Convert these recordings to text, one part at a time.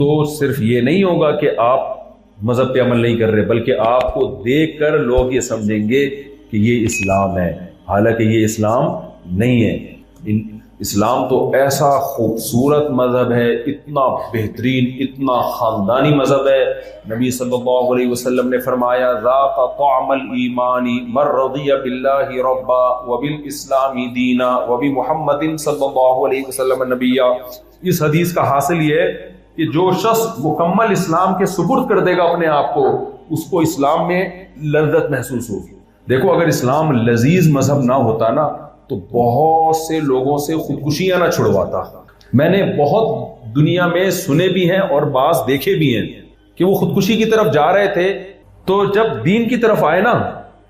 تو صرف یہ نہیں ہوگا کہ آپ مذہب پہ عمل نہیں کر رہے، بلکہ آپ کو دیکھ کر لوگ یہ سمجھیں گے کہ یہ اسلام ہے، حالانکہ یہ اسلام نہیں ہے۔ اسلام تو ایسا خوبصورت مذہب ہے، اتنا بہترین، اتنا خاندانی مذہب ہے۔ نبی صلی اللہ علیہ وسلم نے فرمایا ذاق طعم الایمان من رضی باللہ ربا وبالاسلام دینا وبمحمد صلی اللہ علیہ وسلم نبیا۔ اس حدیث کا حاصل یہ ہے کہ جو شخص مکمل اسلام کے سپرد کر دے گا اپنے آپ کو اسلام میں لذت محسوس ہوگی۔ دیکھو اگر اسلام لذیذ مذہب نہ ہوتا نا تو بہت سے لوگوں سے خودکشیاں نہ چھڑواتا۔ میں نے بہت دنیا میں سنے بھی ہیں اور بعض دیکھے بھی ہیں کہ وہ خودکشی کی طرف جا رہے تھے، تو جب دین کی طرف آئے نا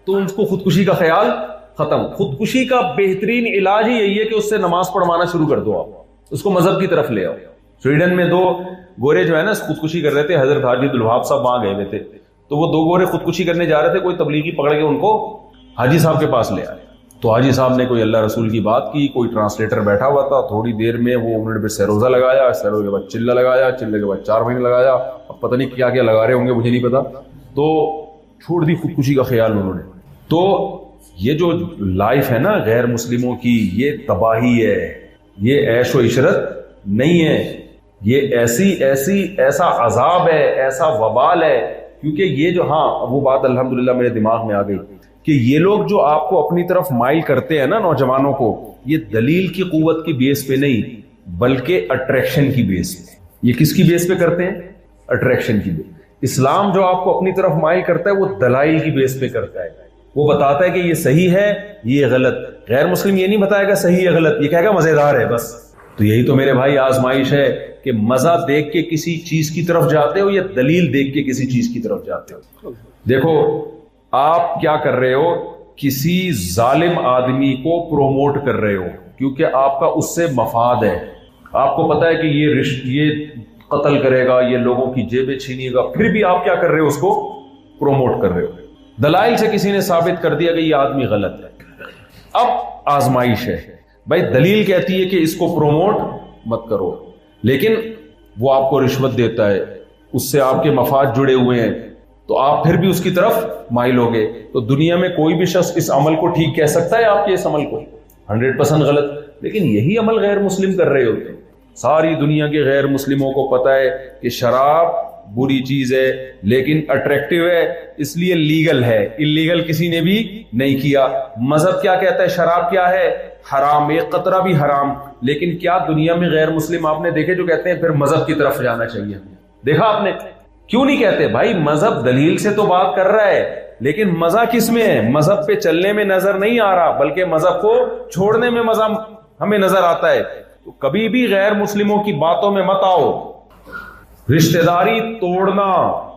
تو ان کو خودکشی کا خیال ختم۔ خودکشی کا بہترین علاج ہی یہی ہے کہ اس سے نماز پڑھوانا شروع کر دو، آپ اس کو مذہب کی طرف لے آؤ۔ سویڈن میں 2 گورے جو ہے نا خودکشی کر رہے تھے، حضرت حاجی عبدالوہاب صاحب وہاں گئے ہوئے تھے، تو وہ 2 گورے خودکشی کرنے جا رہے تھے، کوئی تبلیغی پکڑ کے ان کو حاجی صاحب کے پاس لے آئے۔ تو حاجی صاحب نے کوئی اللہ رسول کی بات کی، کوئی ٹرانسلیٹر بیٹھا ہوا تھا، تھوڑی دیر میں وہ انہوں نے پھر سیروزہ لگایا، سیروزے کے بعد چلہ لگایا، چلے کے بعد 4 مہینے لگایا، اب پتہ نہیں کیا کیا لگا رہے ہوں گے، مجھے نہیں پتا، تو چھوڑ دی خودکشی کا خیال انہوں نے۔ تو یہ جو لائف ہے نا غیر مسلموں کی، یہ تباہی ہے، یہ عیش و عشرت نہیں ہے، یہ ایسا عذاب ہے، ایسا وبال ہے۔ کیونکہ یہ جو وہ بات الحمدللہ میرے دماغ میں آ گئی کہ یہ لوگ جو آپ کو اپنی طرف مائل کرتے ہیں نا نوجوانوں کو، یہ دلیل کی قوت کی بیس پہ نہیں بلکہ اٹریکشن کی بیس پہ۔ یہ کس کی بیس پہ کرتے ہیں؟ اٹریکشن کی بیس۔ اسلام جو آپ کو اپنی طرف مائل کرتا ہے وہ دلائل کی بیس پہ کرتا ہے، وہ بتاتا ہے کہ یہ صحیح ہے یہ غلط۔ غیر مسلم یہ نہیں بتائے گا صحیح ہے غلط، یہ کہے گا مزیدار ہے بس۔ تو یہی تو میرے بھائی آزمائش ہے کہ مزہ دیکھ کے کسی چیز کی طرف جاتے ہو یا دلیل دیکھ کے کسی چیز کی طرف جاتے ہو۔ دیکھو آپ کیا کر رہے ہو، کسی ظالم آدمی کو پروموٹ کر رہے ہو کیونکہ آپ کا اس سے مفاد ہے، آپ کو پتا ہے کہ یہ قتل کرے گا، یہ لوگوں کی جیبیں چھینیے گا، پھر بھی آپ کیا کر رہے ہو، اس کو پروموٹ کر رہے ہو۔ دلائل سے کسی نے ثابت کر دیا کہ یہ آدمی غلط ہے۔ اب آزمائش ہے بھائی، دلیل کہتی ہے کہ اس کو پروموٹ مت کرو، لیکن وہ آپ کو رشوت دیتا ہے، اس سے آپ کے مفاد جڑے ہوئے ہیں، تو آپ پھر بھی اس کی طرف مائل ہوگے۔ تو دنیا میں کوئی بھی شخص اس عمل کو ٹھیک کہہ سکتا ہے آپ کے اس عمل کو 100% غلط، لیکن یہی عمل غیر مسلم کر رہے ہوتے ہیں۔ ساری دنیا کے غیر مسلموں کو پتا ہے کہ شراب بری چیز ہے لیکن اٹریکٹیو ہے، اس لیے لیگل ہے، اللیگل کسی نے بھی نہیں کیا۔ مذہب کیا کہتا ہے؟ شراب کیا ہے؟ حرام، ایک قطرہ بھی حرام۔ لیکن کیا دنیا میں غیر مسلم آپ نے دیکھے جو کہتے ہیں پھر مذہب کی طرف جانا چاہیے؟ دیکھا آپ نے؟ کیوں نہیں کہتے؟ بھائی مذہب دلیل سے تو بات کر رہا ہے، لیکن مزہ کس میں ہے؟ مذہب پہ چلنے میں نظر نہیں آ رہا، بلکہ مذہب کو چھوڑنے میں مزہ ہمیں نظر آتا ہے۔ تو کبھی بھی غیر مسلموں کی باتوں میں مت آؤ۔ رشتہ داری توڑنا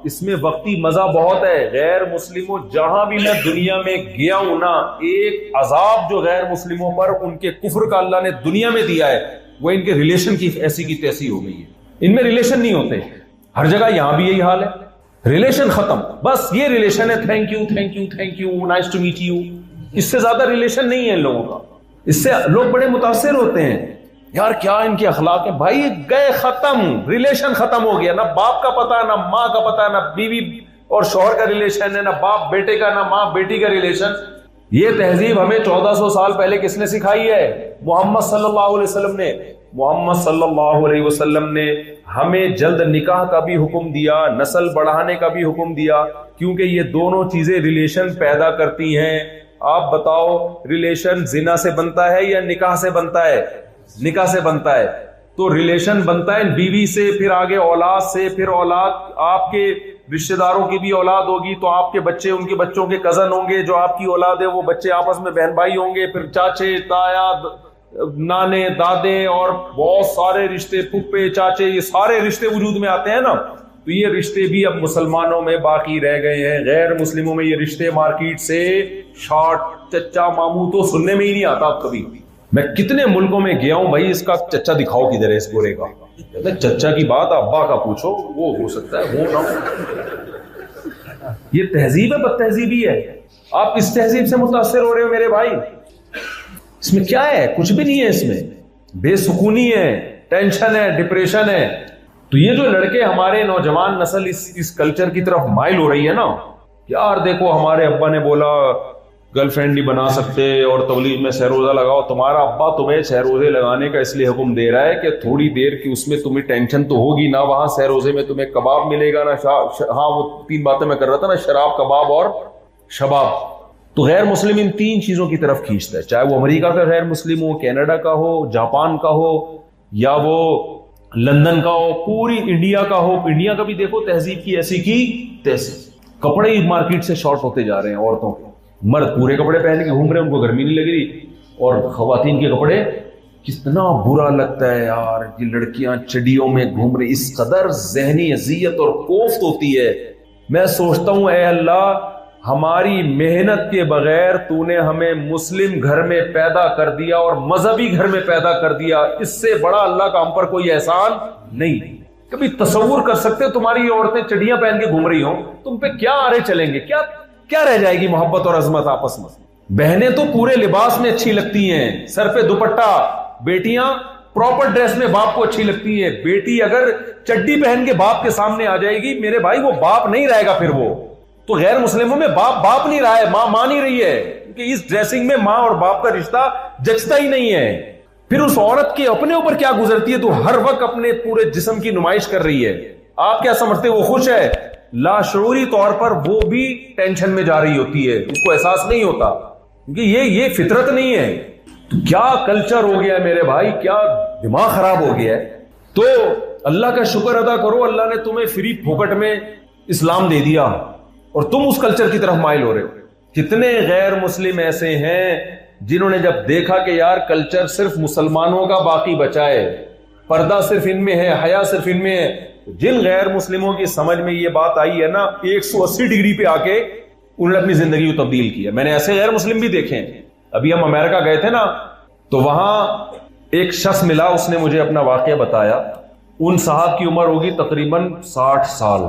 اس میں وقتی مزہ بہت ہے۔ غیر مسلموں جہاں بھی میں دنیا میں گیا ہوں نا، ایک عذاب جو غیر مسلموں پر ان کے کفر کا اللہ نے دنیا میں دیا ہے وہ ان کے ریلیشن کی ایسی کی تیسی ہو گئی ہے۔ ان میں ریلیشن نہیں ہوتے، ہر جگہ یہاں بھی یہی حال ہے، ریلیشن ختم، بس یہ ریلیشن ہے، thank you thank you thank you, nice to meet you, اس سے زیادہ ریلیشن نہیں ہے ان لوگوں کا۔ اس سے لوگ بڑے متاثر ہوتے ہیں، یار کیا ان کے اخلاق ہیں۔ بھائی گئے ختم، ریلیشن ختم ہو گیا، نہ باپ کا پتہ، نہ ماں کا پتہ، نہ بیوی اور شوہر کا ریلیشن ہے، نہ باپ بیٹے کا، نہ ماں بیٹی کا ریلیشن۔ یہ تہذیب ہمیں 1400 سال پہلے کس نے سکھائی ہے؟ محمد صلی اللہ علیہ وسلم نے۔ محمد صلی اللہ علیہ وسلم نے ہمیں جلد نکاح کا بھی حکم دیا، نسل بڑھانے کا بھی حکم دیا، کیونکہ یہ دونوں چیزیں ریلیشن پیدا کرتی ہیں۔ آپ بتاؤ ریلیشن زنا سے بنتا ہے یا نکاح سے بنتا ہے؟ نکاح سے بنتا ہے۔ تو ریلیشن بنتا ہے بیوی سے، پھر آگے اولاد سے، پھر اولاد آپ کے رشتہ داروں کی بھی اولاد ہوگی تو آپ کے بچے ان کے بچوں کے کزن ہوں گے، جو آپ کی اولاد ہے وہ بچے آپس میں بہن بھائی ہوں گے، پھر چاچے تایا نانے دادے اور بہت سارے رشتے، پھپھے چاچے، یہ سارے رشتے وجود میں آتے ہیں نا۔ تو یہ رشتے بھی اب مسلمانوں میں باقی رہ گئے ہیں، غیر مسلموں میں یہ رشتے مارکیٹ سے شارٹ چچا ماموں تو سننے میں ہی نہیں آتا اب کبھی۔ میں کتنے ملکوں میں گیا ہوں بھائی، اس کا چچا دکھاؤ کدھر ہے اس گورے کا، چچا کی بات ابا کا پوچھو، وہ ہو سکتا ہے وہ نہ ہو۔ یہ تہذیب ہے، بد تہذیبی ہے۔ آپ اس تہذیب سے متاثر ہو رہے ہو میرے بھائی۔ اس میں کیا ہے؟ کچھ بھی نہیں ہے، اس میں بے سکونی ہے، ٹینشن ہے، ڈپریشن ہے۔ تو یہ جو لڑکے ہمارے نوجوان نسل اس کلچر کی طرف مائل ہو رہی ہے نا، یار دیکھو ہمارے ابا نے بولا گرل فرینڈ نہیں بنا سکتے اور تبلیغ میں سہ روزہ لگاؤ، تمہارا ابا تمہیں سہ روزے لگانے کا اس لیے حکم دے رہا ہے کہ تھوڑی دیر کی اس میں تمہیں ٹینشن تو ہوگی نا، وہاں سہ روزے میں تمہیں کباب ملے گا نا، ہاں وہ 3 باتیں میں کر رہا تھا نا، شراب، کباب اور شباب۔ تو غیر مسلم ان 3 چیزوں کی طرف کھینچتا ہے، چاہے وہ امریکہ کا غیر مسلم ہو، کینیڈا کا ہو، جاپان کا ہو، یا وہ لندن کا ہو، پوری انڈیا کا ہو۔ انڈیا کا بھی دیکھو تہذیب کی ایسی کی تیسی، کپڑے ہی مارکیٹ سے شارٹ ہوتے جا رہے ہیں عورتوں کے، مرد پورے کپڑے پہن کے گھوم رہے ہیں، ان کو گرمی نہیں لگ رہی، اور خواتین کے کپڑے کتنا برا لگتا ہے یار، یہ لڑکیاں چڈیوں میں گھوم رہی، اس قدر ذہنی اذیت اور کوفت ہوتی ہے۔ میں سوچتا ہوں اے اللہ، ہماری محنت کے بغیر تو نے ہمیں مسلم گھر میں پیدا کر دیا اور مذہبی گھر میں پیدا کر دیا، اس سے بڑا اللہ کا ہم پر کوئی احسان نہیں۔ کبھی تصور کر سکتے ہو تمہاری عورتیں چڑیاں پہن کے گھوم رہی ہوں، تم پہ کیا آرے چلیں گے، کیا رہ جائے گی محبت اور عظمت آپس میں؟ بہنیں تو پورے لباس میں اچھی لگتی ہیں، سر پہ دوپٹہ، بیٹیاں پراپر ڈریس میں باپ کو اچھی لگتی ہیں۔ بیٹی اگر چڈی پہن کے باپ کے سامنے آ جائے گی، میرے بھائی وہ باپ نہیں رہے گا، پھر وہ تو غیر مسلموں میں باپ نہیں رہا ہے، ماں نہیں رہی ہے، کیونکہ اس ڈریسنگ میں ماں اور باپ کا رشتہ جچتا ہی نہیں ہے۔ پھر اس عورت کے اپنے اوپر کیا گزرتی ہے، تو ہر وقت اپنے پورے جسم کی نمائش کر رہی ہے۔ آپ کیا سمجھتے وہ خوش ہے؟ لاشعوری طور پر وہ بھی ٹینشن میں جا رہی ہوتی ہے، اس کو احساس نہیں ہوتا، کیونکہ یہ فطرت نہیں ہے۔ تو کیا کلچر ہو گیا ہے میرے بھائی، کیا دماغ خراب ہو گیا ہے۔ تو اللہ کا شکر ادا کرو، اللہ نے تمہیں فری پھوکٹ میں اسلام دے دیا اور تم اس کلچر کی طرف مائل ہو رہے ہو۔ کتنے غیر مسلم ایسے ہیں جنہوں نے جب دیکھا کہ یار کلچر صرف مسلمانوں کا باقی بچا ہے، پردہ صرف ان میں ہے، حیا صرف ان میں ہے، جن غیر مسلموں کی سمجھ میں یہ بات آئی ہے نا، 180 ڈگری پہ آ کے انہوں نے اپنی زندگی کو تبدیل کیا۔ میں نے ایسے غیر مسلم بھی دیکھے ہیں۔ ابھی ہم امریکہ گئے تھے نا، تو وہاں ایک شخص ملا، اس نے مجھے اپنا واقعہ بتایا۔ ان صاحب کی عمر ہوگی تقریباً 60 سال،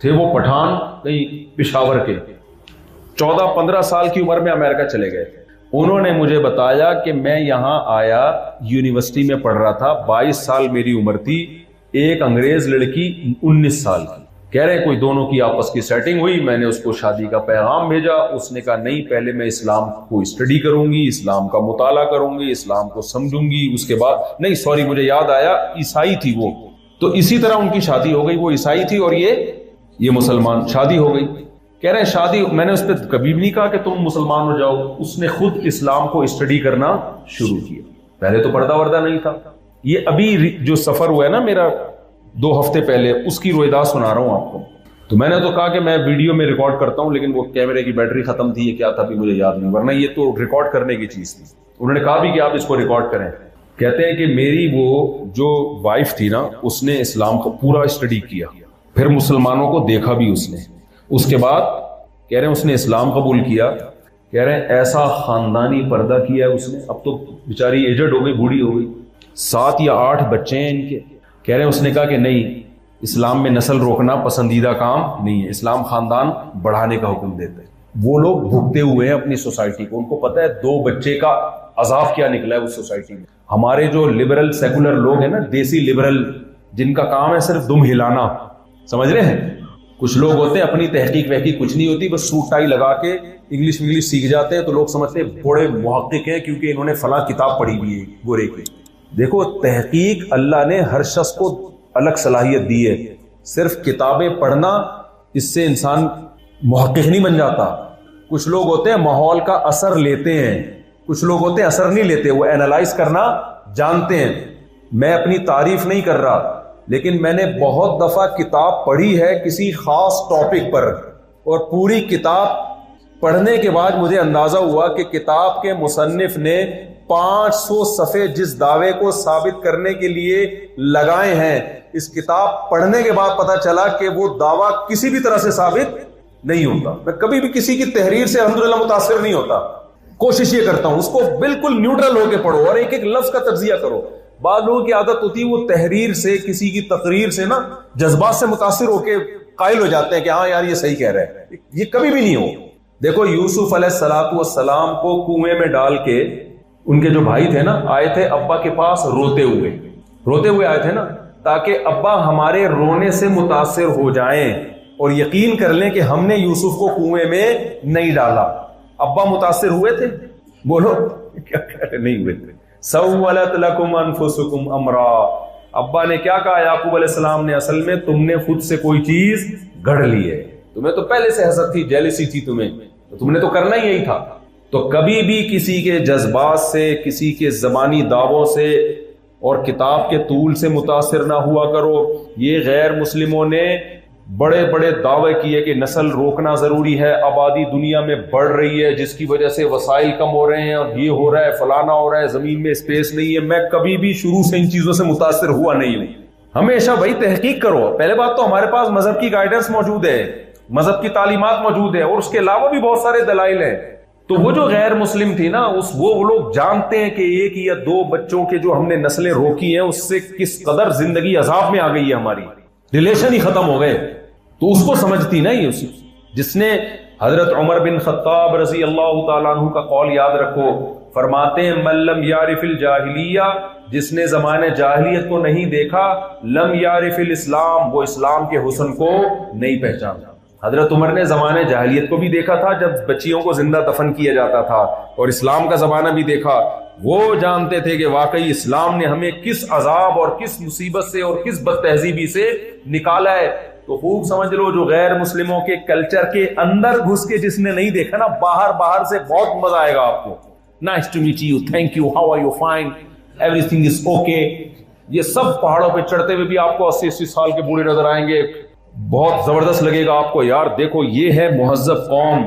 تھے وہ پٹھان کہیں پشاور کے، 14-15 سال کی عمر میں امریکہ چلے گئے۔ انہوں نے مجھے بتایا کہ میں یہاں آیا، یونیورسٹی میں پڑھ رہا تھا، 22 سال میری عمر تھی، ایک انگریز لڑکی 19 سال کی، کہہ رہے ہیں کوئی دونوں کی آپس کی سیٹنگ ہوئی، میں نے اس کو شادی کا پیغام بھیجا، اس نے کہا نہیں، پہلے میں اسلام کو اسٹڈی کروں گی، اسلام کا مطالعہ کروں گی، اسلام کو سمجھوں گی، اس کے بعد نہیں، سوری مجھے یاد آیا، عیسائی تھی وہ، تو اسی طرح ان کی شادی ہو گئی، وہ عیسائی تھی اور یہ مسلمان، شادی ہو گئی۔ کہہ رہے ہیں شادی، میں نے اس پہ کبھی بھی نہیں کہا کہ تم مسلمان ہو جاؤ، اس نے خود اسلام کو اسٹڈی کرنا شروع کیا، پہلے تو پردہ وردہ نہیں تھا۔ یہ ابھی جو سفر ہوا ہے نا میرا 2 ہفتے پہلے، اس کی رویداد سنا رہا ہوں آپ کو۔ تو میں نے تو کہا کہ میں ویڈیو میں ریکارڈ کرتا ہوں، لیکن وہ کیمرے کی بیٹری ختم تھی، یہ کیا تھا بھی مجھے یاد نہیں، ورنہ یہ تو ریکارڈ کرنے کی چیز تھی۔ انہوں نے کہا بھی کہ آپ اس کو ریکارڈ کریں۔ کہتے ہیں کہ میری وہ جو وائف تھی نا، اس نے اسلام کو پورا اسٹڈی کیا، پھر مسلمانوں کو دیکھا بھی اس نے، اس کے بعد کہہ رہے ہیں اس نے اسلام قبول کیا، کہہ رہے ہیں ایسا خاندانی پردہ کیا ہے اس نے، اب تو بیچاری ایجڈ ہو گئی، بوڑھی ہو گئی، 7 یا 8 بچے ہیں ان کے۔ کہہ رہے ہیں اس نے کہا کہ نہیں، اسلام میں نسل روکنا پسندیدہ کام نہیں ہے، اسلام خاندان بڑھانے کا حکم دیتا ہے۔ وہ لوگ بھگتے ہوئے ہیں اپنی سوسائٹی کو، ان کو پتہ ہے 2 بچے کا عذاب کیا نکلا ہے اس سوسائٹی میں۔ ہمارے جو لبرل سیکولر لوگ ہیں نا، دیسی لبرل، جن کا کام ہے صرف دم ہلانا، سمجھ رہے ہیں؟ کچھ لوگ ہوتے ہیں اپنی تحقیق وحقیق کچھ نہیں ہوتی، بس سوٹ ٹائی لگا کے انگلش سیکھ جاتے ہیں، تو لوگ سمجھتے ہیں بڑے محقق ہیں کیونکہ انہوں نے فلاں کتاب پڑھی ہوئی ہے گورے کی۔ دیکھو تحقیق اللہ نے ہر شخص کو الگ صلاحیت دی ہے، صرف کتابیں پڑھنا اس سے انسان محقق نہیں بن جاتا۔ کچھ لوگ ہوتے ہیں ماحول کا اثر لیتے ہیں، کچھ لوگ ہوتے ہیں اثر نہیں لیتے، وہ اینالائز کرنا جانتے ہیں۔ میں اپنی تعریف نہیں کر رہا، لیکن میں نے بہت دفعہ کتاب پڑھی ہے کسی خاص ٹاپک پر، اور پوری کتاب پڑھنے کے بعد مجھے اندازہ ہوا کہ کتاب کے مصنف نے 500 صفحے جس دعوے کو ثابت کرنے کے لیے لگائے ہیں، اس کتاب پڑھنے کے بعد پتا چلا کہ وہ دعویٰ کسی بھی طرح سے ثابت نہیں ہوتا۔ میں کبھی بھی کسی کی تحریر سے الحمدللہ متاثر نہیں ہوتا، کوشش یہ کرتا ہوں اس کو بالکل نیوٹرل ہو کے پڑھو اور ایک ایک لفظ کا تجزیہ کرو۔ بعض لوگوں کی عادت ہوتی ہے وہ تحریر سے، کسی کی تقریر سے نا جذبات سے متاثر ہو کے قائل ہو جاتے ہیں کہ ہاں یار یہ صحیح کہہ رہا ہے، یہ کبھی بھی نہیں ہو۔ دیکھو یوسف علیہ السلام کو کنویں میں ڈال کے ان کے جو بھائی تھے نا، آئے تھے ابا کے پاس روتے ہوئے آئے تھے نا، تاکہ ابا ہمارے رونے سے متاثر ہو جائیں اور یقین کر لیں کہ ہم نے یوسف کو کنویں میں نہیں ڈالا. ابا متاثر ہوئے تھے؟ بولو کیا کہہ رہے؟ نہیں ہوئے تھے. سولت لکم انفسکم امرا. ابا نے کیا کہا یعقوب علیہ السلام نے؟ اصل میں تم نے خود سے کوئی چیز گھڑ لی ہے. تمہیں تو پہلے سے حسد تھی، جیلسی تھی تمہیں، تو تم نے تو کرنا ہی یہی تھا. تو کبھی بھی کسی کے جذبات سے، کسی کے زبانی دعووں سے اور کتاب کے طول سے متاثر نہ ہوا کرو. یہ غیر مسلموں نے بڑے بڑے دعوے کیے کہ نسل روکنا ضروری ہے، آبادی دنیا میں بڑھ رہی ہے جس کی وجہ سے وسائل کم ہو رہے ہیں اور یہ ہو رہا ہے، فلانا ہو رہا ہے، زمین میں اسپیس نہیں ہے. میں کبھی بھی شروع سے ان چیزوں سے متاثر ہوا نہیں ہوں. ہمیشہ بھائی تحقیق کرو. پہلے بات تو ہمارے پاس مذہب کی گائیڈنس موجود ہے، مذہب کی تعلیمات موجود ہے، اور اس کے علاوہ بھی بہت سارے دلائل ہیں. تو وہ جو غیر مسلم تھی نا، وہ لوگ جانتے ہیں کہ ایک یا دو بچوں کے جو ہم نے نسلیں روکی ہیں اس سے کس قدر زندگی عذاب میں آ گئی ہے، ہماری ریلیشن ہی ختم ہو گئے. تو اس کو سمجھتی نہیں. جس نے حضرت عمر بن خطاب رضی اللہ تعالیٰ عنہ کا قول یاد رکھو، فرماتے ہیں من لم یعرف الجاہلیہ، جس نے زمانے جاہلیت کو نہیں دیکھا، لم یعرف الاسلام، وہ اسلام کے حسن کو نہیں پہچانا. حضرت عمر نے زمانے جاہلیت کو بھی دیکھا تھا جب بچیوں کو زندہ دفن کیا جاتا تھا، اور اسلام کا زمانہ بھی دیکھا. وہ جانتے تھے کہ واقعی اسلام نے ہمیں کس عذاب اور کس مصیبت سے اور کس بد تہذیبی سے نکالا ہے. تو خوب سمجھ لو، جو غیر مسلموں کے کلچر کے اندر گھس کے جس نے نہیں دیکھا نا، باہر سے بہت مزہ آئے گا آپ کو. Nice to meet you, thank you, how are you, fine, everything is okay. یہ سب پہاڑوں پہ چڑھتے ہوئے بھی آپ کو 80 سال کے بوڑھے نظر آئیں گے. بہت زبردست لگے گا آپ کو، یار دیکھو یہ ہے مہذب قوم،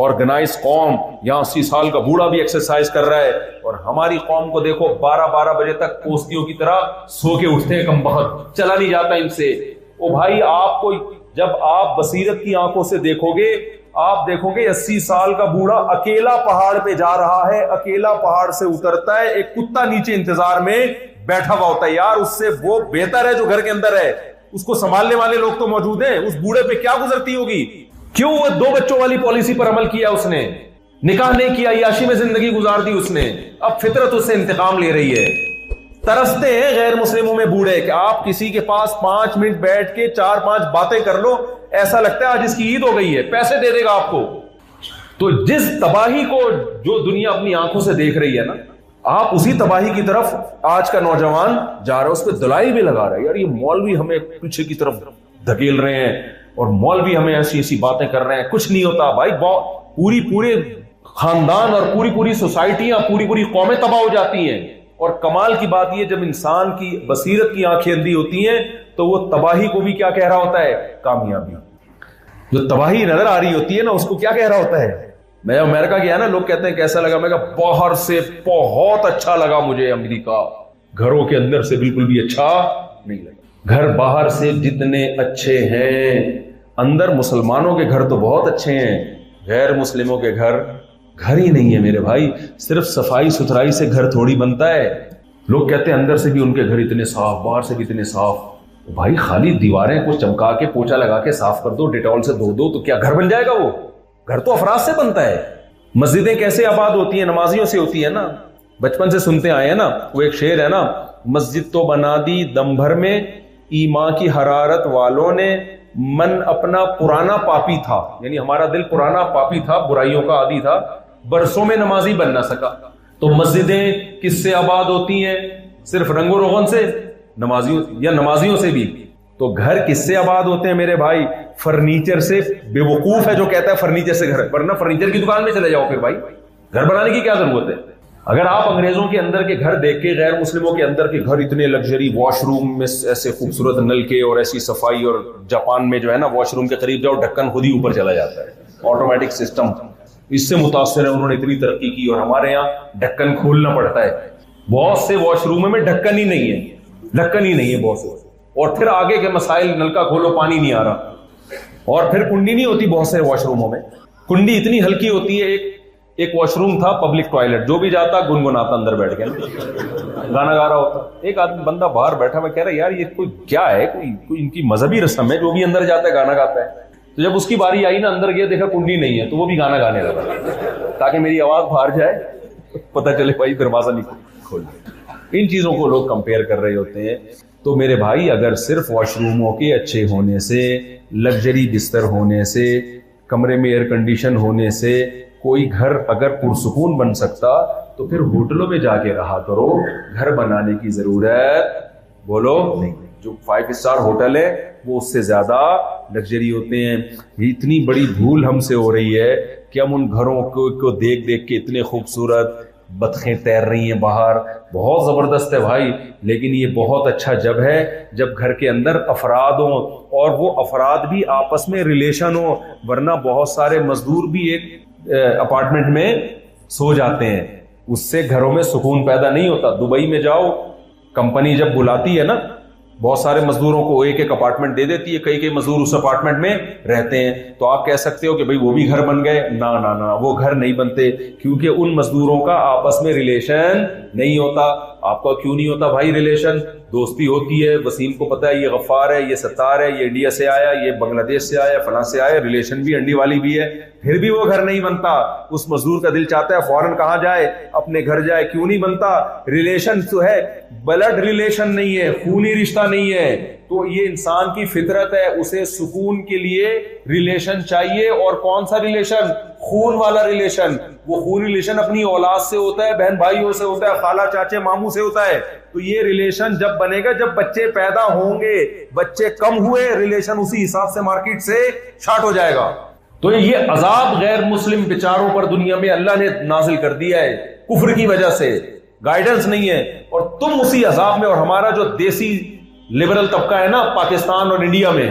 آرگنائز قوم. یہاں 80 سال کا بوڑھا بھی ایکسرسائز کر رہا ہے، اور ہماری قوم کو دیکھو 12 بجے تک پوستیوں کی طرح سو کے اٹھتے ہیں، کم بخت چلا نہیں جاتا ان سے. او بھائی، آپ کو جب آپ بصیرت کی آنکھوں سے دیکھو گے، آپ دیکھو گے 80 سال کا بوڑھا اکیلا پہاڑ پہ جا رہا ہے، اکیلا پہاڑ سے اترتا ہے، ایک کتا نیچے انتظار میں بیٹھا ہوا ہوتا ہے. یار اس سے وہ بہتر ہے جو گھر کے اندر ہے، اس کو سنبھالنے والے لوگ تو موجود ہیں. اس بوڑھے پہ کیا گزرتی ہوگی؟ کیوں وہ 2 بچوں والی پالیسی پر عمل کیا؟ اس نے نکاح نہیں کیا، عیاشی میں زندگی گزار دی اس نے. اب فطرت اس سے انتقام لے رہی ہے. ترستے ہیں غیر مسلموں میں بوڑھے کہ آپ کسی کے پاس 5 منٹ بیٹھ کے 4-5 باتیں کر لو، ایسا لگتا ہے آج اس کی عید ہو گئی ہے، پیسے دے دے گا آپ کو. تو جس تباہی کو جو دنیا اپنی آنکھوں سے دیکھ رہی ہے نا، آپ اسی تباہی کی طرف آج کا نوجوان جا رہا ہے. اس پہ دلائی بھی لگا رہا ہے، یار یہ مولوی ہمیں پیچھے کی طرف دھکیل رہے ہیں اور مولوی ہمیں ایسی باتیں کر رہے ہیں. کچھ نہیں ہوتا بھائی، پورے خاندان اور پوری سوسائٹیاں، پوری قومیں تباہ ہو جاتی ہیں. اور کمال کی بات یہ، جب انسان کی بصیرت کی آنکھیں اندھی ہوتی ہیں تو وہ تباہی کو بھی کیا کہہ رہا ہوتا ہے؟ کامیابی. جو تباہی نظر آ رہی ہوتی ہے نا، اس کو کیا کہہ رہا ہوتا ہے؟ میں امریکہ گیا نا، لوگ کہتے ہیں کیسا لگا؟ میں کہا باہر سے بہت اچھا لگا مجھے امریکہ، گھروں کے اندر سے بالکل بھی اچھا نہیں لگا. گھر باہر سے جتنے اچھے ہیں، اندر مسلمانوں کے گھر تو بہت اچھے ہیں، غیر مسلموں کے گھر ہی نہیں ہے میرے بھائی. صرف صفائی ستھرائی سے گھر تھوڑی بنتا ہے. لوگ کہتے ہیں اندر سے بھی ان کے گھر اتنے صاف، باہر سے بھی اتنے صاف. بھائی خالی دیواریں کو چمکا کے پوچھا لگا کے صاف کر دو، ڈیٹول سے دھو دو، تو کیا گھر بن جائے گا؟ وہ گھر تو افراد سے بنتا ہے. مسجدیں کیسے آباد ہوتی ہیں؟ نمازیوں سے ہوتی ہے نا. بچپن سے سنتے آئے ہیں نا، وہ ایک شعر ہے نا، مسجد تو بنا دی دم بھر میں، ایمان کی حرارت والوں نے، من اپنا پرانا پاپی تھا. یعنی ہمارا دل پرانا پاپی تھا، برائیوں کا عادی تھا، برسوں میں نمازی بن نہ سکا. تو مسجدیں کس سے آباد ہوتی ہیں؟ صرف رنگ و روغن سے؟ نمازیوں سے بھی. تو گھر کس سے آباد ہوتے ہیں میرے بھائی؟ فرنیچر سے. بے وقوف ہے جو کہتا ہے فرنیچر سے گھر، ورنہ فرنیچر کی دکان میں چلے جاؤ. پھر بھائی گھر بنانے کی کیا ضرورت ہے؟ اگر آپ انگریزوں کے اندر کے گھر دیکھ کے، غیر مسلموں کے اندر کے گھر اتنے لگژری، واش روم میں ایسے خوبصورت نل کے اور ایسی صفائی، اور جاپان میں جو ہے نا واش روم کے قریب جاؤ ڈھکن خود ہی اوپر چلا جاتا ہے، آٹومیٹک سسٹم. اس سے متاثر ہے، انہوں نے اتنی ترقی کی، اور ہمارے یہاں ڈھکن کھولنا پڑتا ہے. بہت سے واش روموں میں ڈھکن ہی نہیں ہے بہت سے. اور پھر آگے کے مسائل، نلکا کھولو پانی نہیں آ رہا، اور پھر کنڈی نہیں ہوتی. بہت سے واش روموں میں کنڈی اتنی ہلکی ہوتی ہے. ایک واش روم تھا پبلک ٹوائلٹ، جو بھی جاتا گنگناتا اندر بیٹھ کے گانا گا رہا ہوتا. ایک آدمی بندہ باہر بیٹھا، میں کہہ رہا یار یہ کوئی کیا ہے، کوئی ان کی مذہبی رسم ہے، جو بھی اندر جاتا ہے گانا گاتا ہے. تو جب اس کی باری آئی نا، اندر گیا دیکھا کنڈی نہیں ہے، تو وہ بھی گانا گانے لگا تاکہ میری آواز باہر جائے، پتہ چلے بھائی دروازہ نہیں کھول. ان چیزوں کو لوگ کمپیئر کر رہے ہوتے ہیں. تو میرے بھائی اگر صرف واش روموں کے اچھے ہونے سے، لگژری بستر ہونے سے، کمرے میں ایئر کنڈیشن ہونے سے کوئی گھر اگر پرسکون بن سکتا تو پھر ہوٹلوں میں جا کے رہا کرو، گھر بنانے کی ضرورت بولو نہیں۔ جو 5 اسٹار ہوٹل ہے وہ اس سے زیادہ لگژری ہوتے ہیں۔ یہ اتنی بڑی بھول ہم سے ہو رہی ہے کہ ہم ان گھروں کو دیکھ دیکھ کے اتنے خوبصورت بطخیں تیر رہی ہیں باہر، بہت زبردست ہے بھائی، لیکن یہ بہت اچھا جب ہے جب گھر کے اندر افراد ہوں اور وہ افراد بھی آپس میں ریلیشن ہوں، ورنہ بہت سارے مزدور بھی ایک اپارٹمنٹ میں سو جاتے ہیں، اس سے گھروں میں سکون پیدا نہیں ہوتا۔ دبئی میں جاؤ، کمپنی جب بلاتی ہے نا بہت سارے مزدوروں کو ایک ایک اپارٹمنٹ دے دیتی ہے، کئی مزدور اس اپارٹمنٹ میں رہتے ہیں، تو آپ کہہ سکتے ہو کہ بھئی وہ بھی گھر بن گئے، نہ وہ گھر نہیں بنتے، کیونکہ ان مزدوروں کا آپس میں ریلیشن نہیں ہوتا۔ آپ کا کیوں نہیں ہوتا بھائی ریلیشن؟ دوستی ہوتی ہے، وسیم کو پتا ہے یہ غفار ہے، یہ ستار ہے، یہ انڈیا سے آیا، یہ بنگلہ دیش سے آیا، فلاں سے آیا، ریلیشن بھی انڈی والی بھی ہے، پھر بھی وہ گھر نہیں بنتا۔ اس مزدور کا دل چاہتا ہے فوراً کہاں جائے؟ اپنے گھر جائے، کیوں نہیں بنتا؟ ریلیشن تو ہے، بلڈ ریلیشن نہیں ہے، خونی رشتہ نہیں ہے۔ تو یہ انسان کی فطرت ہے، اسے سکون کے لیے ریلیشن چاہیے، اور کون سا ریلیشن؟ خون والا ریلیشن۔ وہ خون ریلیشن اپنی اولاد سے ہوتا ہے، بہن بھائیوں سے ہوتا ہے، خالہ چاچے ماموں سے ہوتا ہے۔ تو یہ ریلیشن جب بنے گا جب بچے پیدا ہوں گے، بچے کم ہوئے ریلیشن اسی حساب سے مارکیٹ سے شارٹ ہو جائے گا۔ تو یہ عذاب غیر مسلم بیچاروں پر دنیا میں اللہ نے نازل کر دیا ہے کفر کی وجہ سے، گائیڈنس نہیں ہے، اور تم اسی عذاب میں، اور ہمارا جو دیسی لبرل طبقہ ہے نا پاکستان اور انڈیا میں،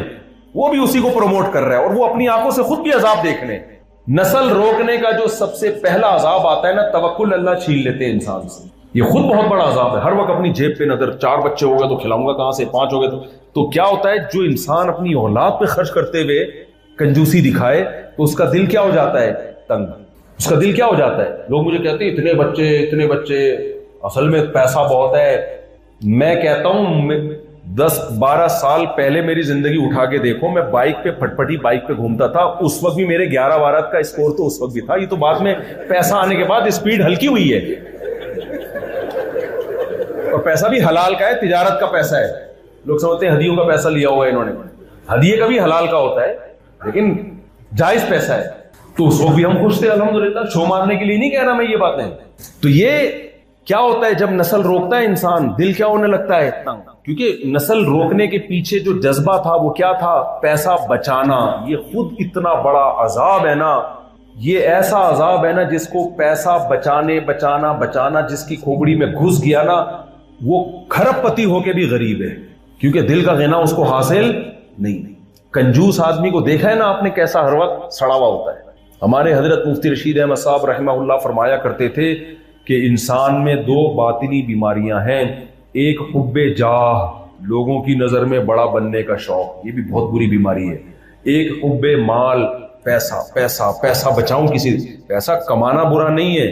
وہ بھی اسی کو پروموٹ کر رہا ہے، اور وہ اپنی آنکھوں سے خود بھی عذاب دیکھ لیں۔ نسل روکنے کا جو سب سے پہلا عذاب آتا ہے نا، توکل اللہ چھین لیتے ہیں انسان سے، یہ خود بہت بڑا عذاب ہے۔ ہر وقت اپنی جیب پہ نظر، 4 بچے ہو گئے تو کھلاؤں گا کہاں سے، 5 ہو گئے تو کیا ہوتا ہے؟ جو انسان اپنی اولاد پہ خرچ کرتے ہوئے کنجوسی دکھائے تو اس کا دل کیا ہو جاتا ہے؟ تنگ۔ اس کا دل کیا ہو جاتا ہے؟ لوگ مجھے کہتے ہیں اتنے بچے، اصل میں پیسہ بہت ہے۔ میں کہتا ہوں 10-12 سال پہلے میری زندگی اٹھا کے دیکھو، میں بائک پہ پھٹپٹی بائک پہ گھومتا تھا، اس وقت بھی میرے 11-12 کا اسکور تو اس وقت بھی تھا، یہ تو بعد میں پیسہ آنے کے بعد اسپیڈ ہلکی ہوئی ہے، اور پیسہ بھی حلال کا ہے، تجارت کا پیسہ ہے۔ لوگ سمجھتے ہیں ہدیوں کا پیسہ لیا ہوا ہے انہوں نے، ہدیے کا بھی حلال کا ہوتا ہے لیکن جائز پیسہ ہے، تو اس وقت بھی ہم خوش تھے الحمدللہ۔ شو مارنے کے لیے نہیں کہہ رہا میں یہ باتیں۔ تو یہ کیا ہوتا ہے جب نسل روکتا ہے انسان، دل کیا ہونے لگتا ہے؟ تنگ۔ کیونکہ نسل روکنے کے پیچھے جو جذبہ تھا وہ کیا تھا؟ پیسہ بچانا۔ یہ خود اتنا بڑا عذاب ہے نا، یہ ایسا عذاب ہے نا جس کو پیسہ بچانا جس کی کھوپڑی میں گھس گیا نا، وہ کھرب پتی ہو کے بھی غریب ہے، کیونکہ دل کا غنا اس کو حاصل نہیں۔ کنجوس آدمی کو دیکھا ہے نا آپ نے کیسا ہر وقت سڑا ہوا ہوتا ہے۔ ہمارے حضرت مفتی رشید احمد صاحب رحمہ اللہ فرمایا کرتے تھے کہ انسان میں 2 باطنی بیماریاں ہیں، ایک حب جاہ، لوگوں کی نظر میں بڑا بننے کا شوق، یہ بھی بہت بری بیماری ہے، ایک حب مال، پیسہ بچاؤں، کسی پیسہ کمانا برا نہیں ہے،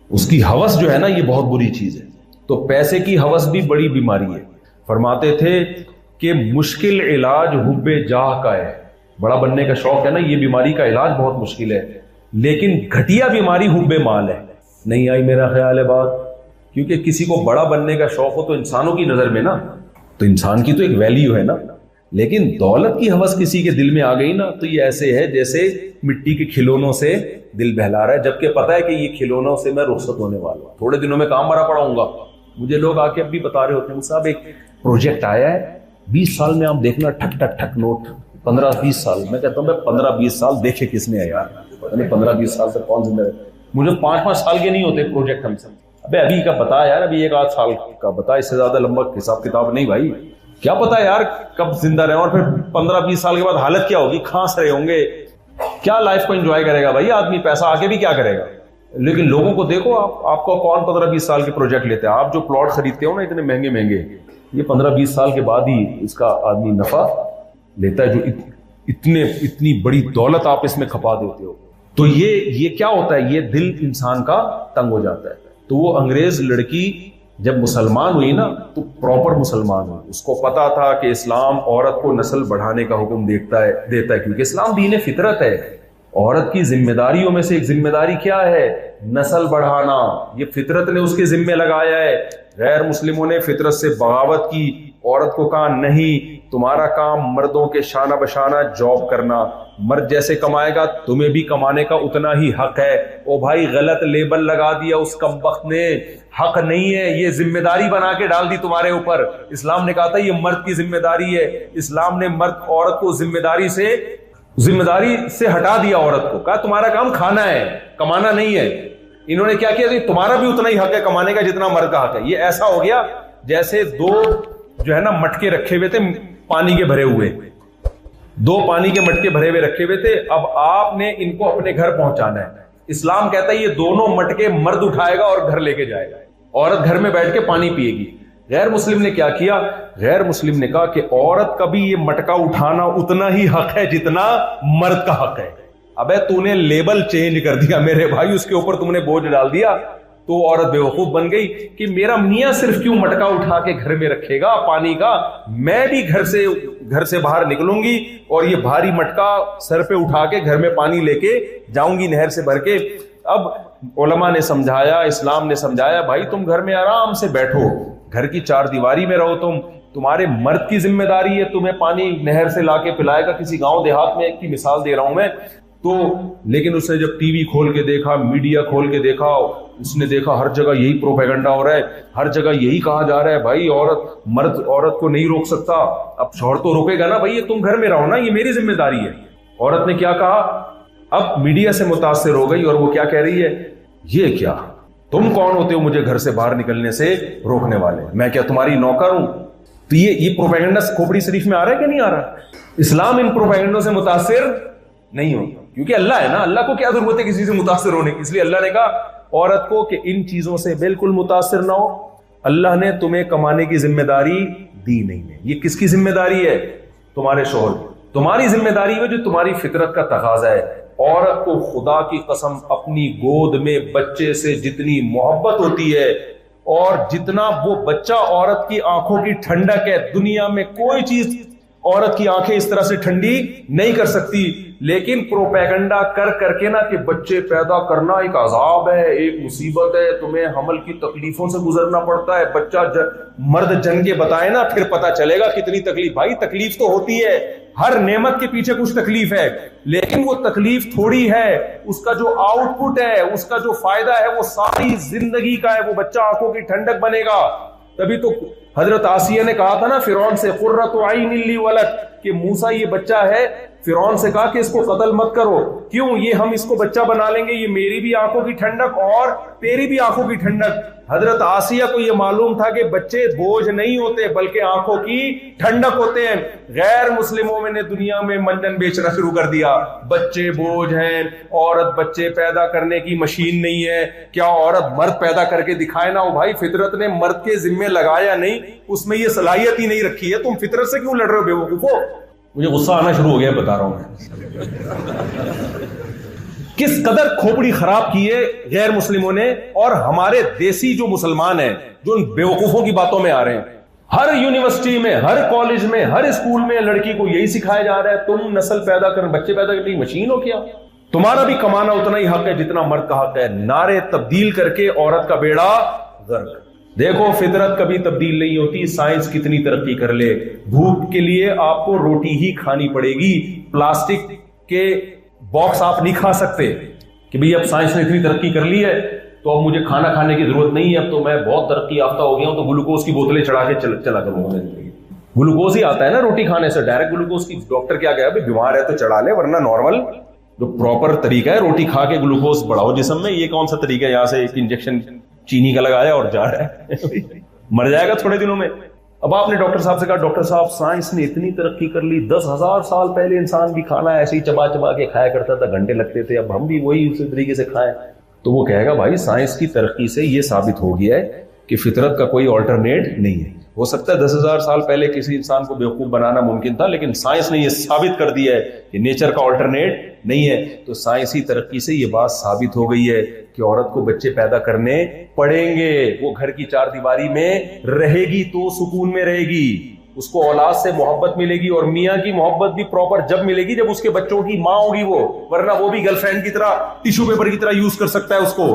اس کی ہوس جو ہے نا یہ بہت بری چیز ہے۔ تو پیسے کی ہوس بھی بڑی بیماری ہے۔ فرماتے تھے کہ مشکل علاج حب جاہ کا ہے، بڑا بننے کا شوق ہے نا، یہ بیماری کا علاج بہت مشکل ہے، لیکن گھٹیا بیماری حب مال ہے۔ نہیں آئی میرا خیال ہے بات؟ کیونکہ کسی کو بڑا بننے کا شوق ہو تو انسانوں کی نظر میں نا، تو انسان کی تو ایک ویلیو ہے نا، لیکن دولت کی ہوس کسی کے دل میں آ گئی نا تو یہ ایسے ہے جیسے مٹی کے کھلونوں سے دل بہلا رہا ہے، جبکہ پتا ہے کہ یہ کھلونوں سے میں رخصت ہونے والا ہوں، تھوڑے دنوں میں کام بھرا پڑا ہوں گا۔ مجھے لوگ آ کے اب بھی بتا رہے ہوتے ہیں صاحب ایک پروجیکٹ آیا ہے، 20 سال میں آپ دیکھنا ٹھک ٹھک ٹھک نوٹ، 15-20 سال۔ میں کہتا ہوں میں 15-20 سال دیکھے کس نے ہے یار، پتہ نہیں 15-20 سال تک کون زندہ ہے۔ مجھے 5-5 سال کے نہیں ہوتے پروجیکٹ ہم سے، ابھی کا بتا یار، ابھی 1-8 سال کا بتا، اس سے زیادہ لمبا حساب کتاب نہیں بھائی، کیا پتا یار کب زندہ رہے، اور پھر 15-20 سال کے بعد حالت کیا ہوگی، کھانس رہے ہوں گے، کیا لائف کو انجوائے کرے گا بھائی آدمی، پیسہ آ کے بھی کیا کرے گا۔ لیکن لوگوں کو دیکھو، آپ کو کون 15-20 سال کے پروجیکٹ لیتے ہیں؟ آپ جو پلاٹ خریدتے ہو نا اتنے مہنگے، یہ 15-20 سال کے بعد ہی اس کا آدمی نفع لیتا ہے، جو اتنی بڑی دولت آپ اس میں کھپا دیتے ہو۔ تو یہ کیا ہوتا ہے، یہ دل انسان کا تنگ ہو جاتا ہے۔ تو وہ انگریز لڑکی جب مسلمان ہوئی نا تو پراپر مسلمان ہوئی، اس کو پتا تھا کہ اسلام عورت کو نسل بڑھانے کا حکم دیتا ہے، کیونکہ اسلام دین فطرت ہے۔ عورت کی ذمہ داریوں میں سے ایک ذمہ داری کیا ہے؟ نسل بڑھانا، یہ فطرت نے اس کے ذمہ لگایا ہے۔ غیر مسلموں نے فطرت سے بغاوت کی عورت کو کہا نہیں، تمہارا کام مردوں کے شانہ بشانہ جاب کرنا، مرد جیسے کمائے گا تمہیں بھی کمانے کا اتنا ہی حق ہے۔ او بھائی غلط لیبل لگا دیا اس کمبخت نے، حق نہیں ہے، یہ ذمہ داری بنا کے ڈال دی تمہارے اوپر۔ اسلام نے کہا تھا یہ مرد کی ذمہ داری ہے، اسلام نے مرد عورت کو ذمہ داری سے ہٹا دیا، عورت کو کہا تمہارا کام کھانا ہے، کمانا نہیں ہے۔ انہوں نے کیا کیا، تمہارا بھی اتنا ہی حق ہے کمانے کا جتنا مرد کا حق ہے۔ یہ ایسا ہو گیا جیسے دو جو ہے نا مٹکے رکھے ہوئے تھے پانی کے بھرے ہوئے، دو پانی کے مٹکے بھرے ہوئے رکھے ہوئے تھے، اب آپ نے ان کو اپنے گھر پہنچانا ہے۔ اسلام کہتا ہے یہ دونوں مٹکے مرد اٹھائے گا اور گھر لے کے جائے گا، عورت گھر میں بیٹھ کے پانی پیے گی۔ غیر مسلم نے کیا کیا، غیر مسلم نے کہا کہ عورت کا بھی یہ مٹکا اٹھانا اتنا ہی حق ہے جتنا مرد کا حق ہے۔ ابے تو نے لیبل چینج کر دیا میرے بھائی، اس کے اوپر تم نے بوجھ ڈال دیا تو عورت بیوقوف بن گئی کہ میرا میاں صرف کیوں مٹکا اٹھا کے گھر میں رکھے گا پانی کا، میں بھی گھر سے باہر نکلوں گی اور یہ بھاری مٹکا سر پہ اٹھا کے گھر میں پانی لے کے جاؤں گی نہر سے بھر کے۔ اب علماء نے سمجھایا، اسلام نے سمجھایا بھائی تم گھر میں آرام سے بیٹھو، گھر کی چار دیواری میں رہو، تمہارے مرد کی ذمہ داری ہے تمہیں پانی نہر سے لا کے پلائے گا، کسی گاؤں دیہات میں کی مثال دے رہا ہوں میں تو۔ لیکن اس نے جب ٹی وی کھول کے دیکھا، میڈیا کھول کے دیکھا، اس نے دیکھا ہر جگہ یہی پروپیگنڈا ہو رہا ہے، ہر جگہ یہی کہا جا رہا ہے بھائی مرد عورت کو نہیں روک سکتا، اب شوہر تو روکے گا نا بھائی، یہ تم گھر میں رہو نا، یہ میری ذمہ داری ہے۔ عورت نے کیا کہا، اب میڈیا سے متاثر ہو گئی اور وہ کیا کہہ رہی ہے، یہ کیا، تم کون ہوتے ہو مجھے گھر سے باہر نکلنے سے روکنے والے، میں کیا تمہاری نوکر ہوں؟ تو یہ پروپیگنڈا کھوپڑی شریف میں آ رہا ہے کہ نہیں آ رہا؟ اسلام ان پروپیگنڈوں سے متاثر نہیں ہوگا کیونکہ اللہ ہے نا، اللہ کو کیا ضرورت ہے کسی سے متاثر ہونے کی، اس لیے اللہ نے کہا عورت کو کہ ان چیزوں سے بالکل متاثر نہ ہو، اللہ نے تمہیں کمانے کی ذمہ داری دی نہیں ہے۔ یہ کس کی ذمہ داری ہے؟ تمہارے شوہر، تمہاری ذمہ داری ہے جو تمہاری فطرت کا تقاضا ہے۔ عورت کو خدا کی قسم اپنی گود میں بچے سے جتنی محبت ہوتی ہے اور جتنا وہ بچہ عورت کی آنکھوں کی ٹھنڈک ہے، دنیا میں کوئی چیز عورت کی آنکھیں اس طرح سے ٹھنڈی نہیں کر سکتی، لیکن پروپیگنڈا کر کر کے نا کہ بچے پیدا کرنا ایک عذاب ہے، ایک مصیبت ہے، تمہیں حمل کی تکلیفوں سے گزرنا پڑتا ہے، بچہ مرد جن کے بتائے نا پھر پتا چلے گا کتنی تکلیف۔ بھائی تکلیف تو ہوتی ہے، ہر نعمت کے پیچھے کچھ تکلیف ہے، لیکن وہ تکلیف تھوڑی ہے، اس کا جو آؤٹ پٹ ہے، اس کا جو فائدہ ہے وہ ساری زندگی کا ہے، وہ بچہ آنکھوں کی ٹھنڈک بنے گا۔ تبھی تو حضرت آسیہ نے کہا تھا نا فرعون سے، قرۃ عین لی ولد، کہ موسیٰ یہ بچہ ہے، فرعون سے کہا کہ اس کو قتل مت کرو، کیوں، یہ ہم اس کو بچہ بنا لیں گے، یہ میری بھی آنکھوں کی ٹھنڈک اور تیری بھی آنکھوں کی ٹھنڈک۔ حضرت آسیہ کو یہ معلوم تھا کہ بچے بوجھ نہیں ہوتے بلکہ آنکھوں کی ٹھنڈک ہوتے ہیں۔ غیر مسلموں میں نے دنیا میں منجن بیچنا شروع کر دیا، بچے بوجھ ہیں، عورت بچے پیدا کرنے کی مشین نہیں ہے، کیا عورت مرد پیدا کر کے دکھائے نا؟ بھائی فطرت نے مرد کے ذمے لگایا نہیں، اس میں یہ صلاحیت ہی نہیں رکھی ہے، تم فطرت سے کیوں لڑ رہے ہو بے وقوفو؟ مجھے غصہ آنا شروع ہو گیا، بتا رہا ہوں میں کس قدر کھوپڑی خراب کی ہے غیر مسلموں نے، اور ہمارے دیسی جو مسلمان ہیں جو ان بیوقوفوں کی باتوں میں آ رہے ہیں۔ ہر یونیورسٹی میں، ہر کالج میں، ہر اسکول میں لڑکی کو یہی سکھایا جا رہا ہے تم نسل پیدا کر، بچے پیدا کرنے کی مشین ہو کیا، تمہارا بھی کمانا اتنا ہی حق ہے جتنا مرد کا حق ہے۔ نعرے تبدیل کر کے عورت کا بیڑا غرق۔ دیکھو فطرت کبھی تبدیل نہیں ہوتی، سائنس کتنی ترقی کر لے، بھوک کے لیے آپ کو روٹی ہی کھانی پڑے گی، پلاسٹک کے باکس آپ نہیں کھا سکتے کہ بھئی اب سائنس نے اتنی ترقی کر لی ہے تو اب مجھے کھانا کھانے کی ضرورت نہیں ہے، اب تو میں بہت ترقی یافتہ ہو گیا ہوں تو گلوکوز کی بوتلیں چڑھا کے چلا کروں گا۔ گلوکوز ہی آتا ہے نا روٹی کھانے سے، ڈائریکٹ گلوکوز کی ڈاکٹر کیا کہا بھئی بیمار ہے تو چڑھا لے، ورنہ نارمل جو پراپر طریقہ ہے روٹی کھا کے گلوکوز بڑھاؤ جسم میں، یہ کون سا طریقہ ہے یہاں سے ایک انجیکشن چینی کا لگایا اور جا رہا ہے مر جائے گا تھوڑے دنوں میں۔ اب آپ نے ڈاکٹر صاحب سے کہا ڈاکٹر صاحب سائنس نے اتنی ترقی کر لی، 10,000 سال پہلے انسان بھی کھانا ایسے ہی چبا چبا کے کھایا کرتا تھا، گھنٹے لگتے تھے، اب ہم بھی وہی اسی طریقے سے کھائیں، تو وہ کہے گا بھائی سائنس کی ترقی سے یہ ثابت ہو گیا ہے کہ فطرت کا کوئی آلٹرنیٹ نہیں ہے۔ ہو سکتا ہے 10,000 سال پہلے کسی انسان کو بیوقوف بنانا ممکن تھا، لیکن سائنس نے یہ ثابت کر دیا ہے کہ نیچر کا آلٹرنیٹ نہیں ہے، تو سائنسی ترقی سے یہ بات ثابت ہو گئی ہے کہ عورت کو بچے پیدا کرنے پڑیں گے، وہ گھر کی چار دیواری میں رہے گی تو سکون میں رہے گی، اس کو اولاد سے محبت ملے گی، اور میاں کی محبت بھی پراپر جب ملے گی جب اس کے بچوں کی ماں ہوگی وہ، ورنہ وہ بھی گرل فرینڈ کی طرح ٹیشو پیپر کی طرح یوز کر سکتا ہے اس کو۔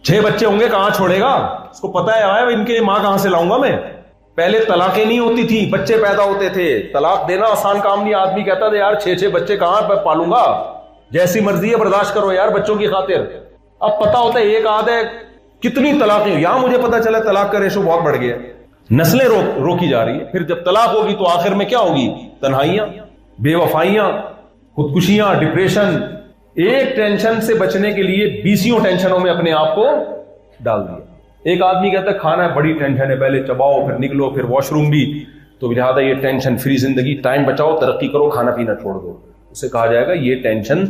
6 بچے ہوں گے کہاں چھوڑے گا، اس کو پتا ہے ان کے ماں کہاں سے لاؤں گا میں، پہلے طلاقیں نہیں ہوتی تھی، بچے پیدا ہوتے تھے. طلاق دینا آسان کام نہیں. آدمی کہتا تھا یار 6 بچے کہاں پالوں گا، جیسی مرضی ہے برداشت کرو یار بچوں کی خاطر. اب پتا ہوتا ہے ایک آدھ ہے کتنی طلاقیں. یہاں مجھے پتا چلا طلاق کا ریشو بہت بڑھ گیا، نسلیں روکی جا رہی ہے. پھر جب طلاق ہوگی تو آخر میں کیا ہوگی؟ تنہائیاں، بے وفائیاں، خودکشیاں، ڈپریشن. ایک ٹینشن سے بچنے کے لیے 20 ٹینشنوں میں اپنے آپ کو ڈال دیا. ایک آدمی کہتا ہے کھانا بڑی ٹینشن ہے، پہلے چباؤ پھر نکلو پھر واش روم بھی، تو لہٰذا یہ ٹینشن فری زندگی، ٹائم بچاؤ، ترقی کرو، کھانا پینا چھوڑ دو. اسے کہا جائے گا یہ ٹینشن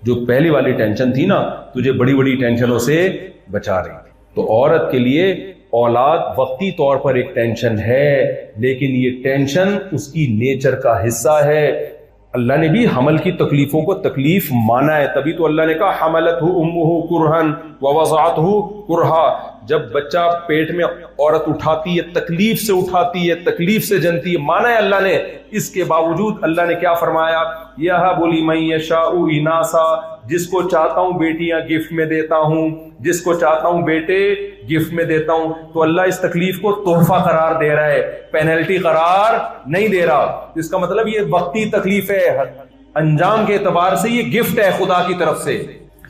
جو پہلی والی ٹینشن تھی نا تجھے بڑی بڑی ٹینشنوں سے بچا رہی. تو عورت کے لیے اولاد وقتی طور پر ایک ٹینشن ہے، لیکن یہ ٹینشن اس کی نیچر کا حصہ ہے. اللہ نے بھی حمل کی تکلیفوں کو تکلیف مانا ہے، تبھی تو اللہ نے کہا حملتہ امہ کرہا ووضعتہ کرہا. جب بچہ پیٹ میں عورت اٹھاتی ہے تکلیف سے اٹھاتی ہے، تکلیف سے جنتی ہے، مانا ہے اللہ نے. اس کے باوجود اللہ نے کیا فرمایا؟ یہب لمن یشاء اناثا، جس کو چاہتا ہوں بیٹیاں گفٹ میں دیتا ہوں، جس کو چاہتا ہوں بیٹے گفٹ میں دیتا ہوں. تو اللہ اس تکلیف کو تحفہ قرار دے رہا ہے، پینلٹی قرار نہیں دے رہا. اس کا مطلب یہ وقتی تکلیف ہے، انجام کے اعتبار سے یہ گفٹ ہے خدا کی طرف سے.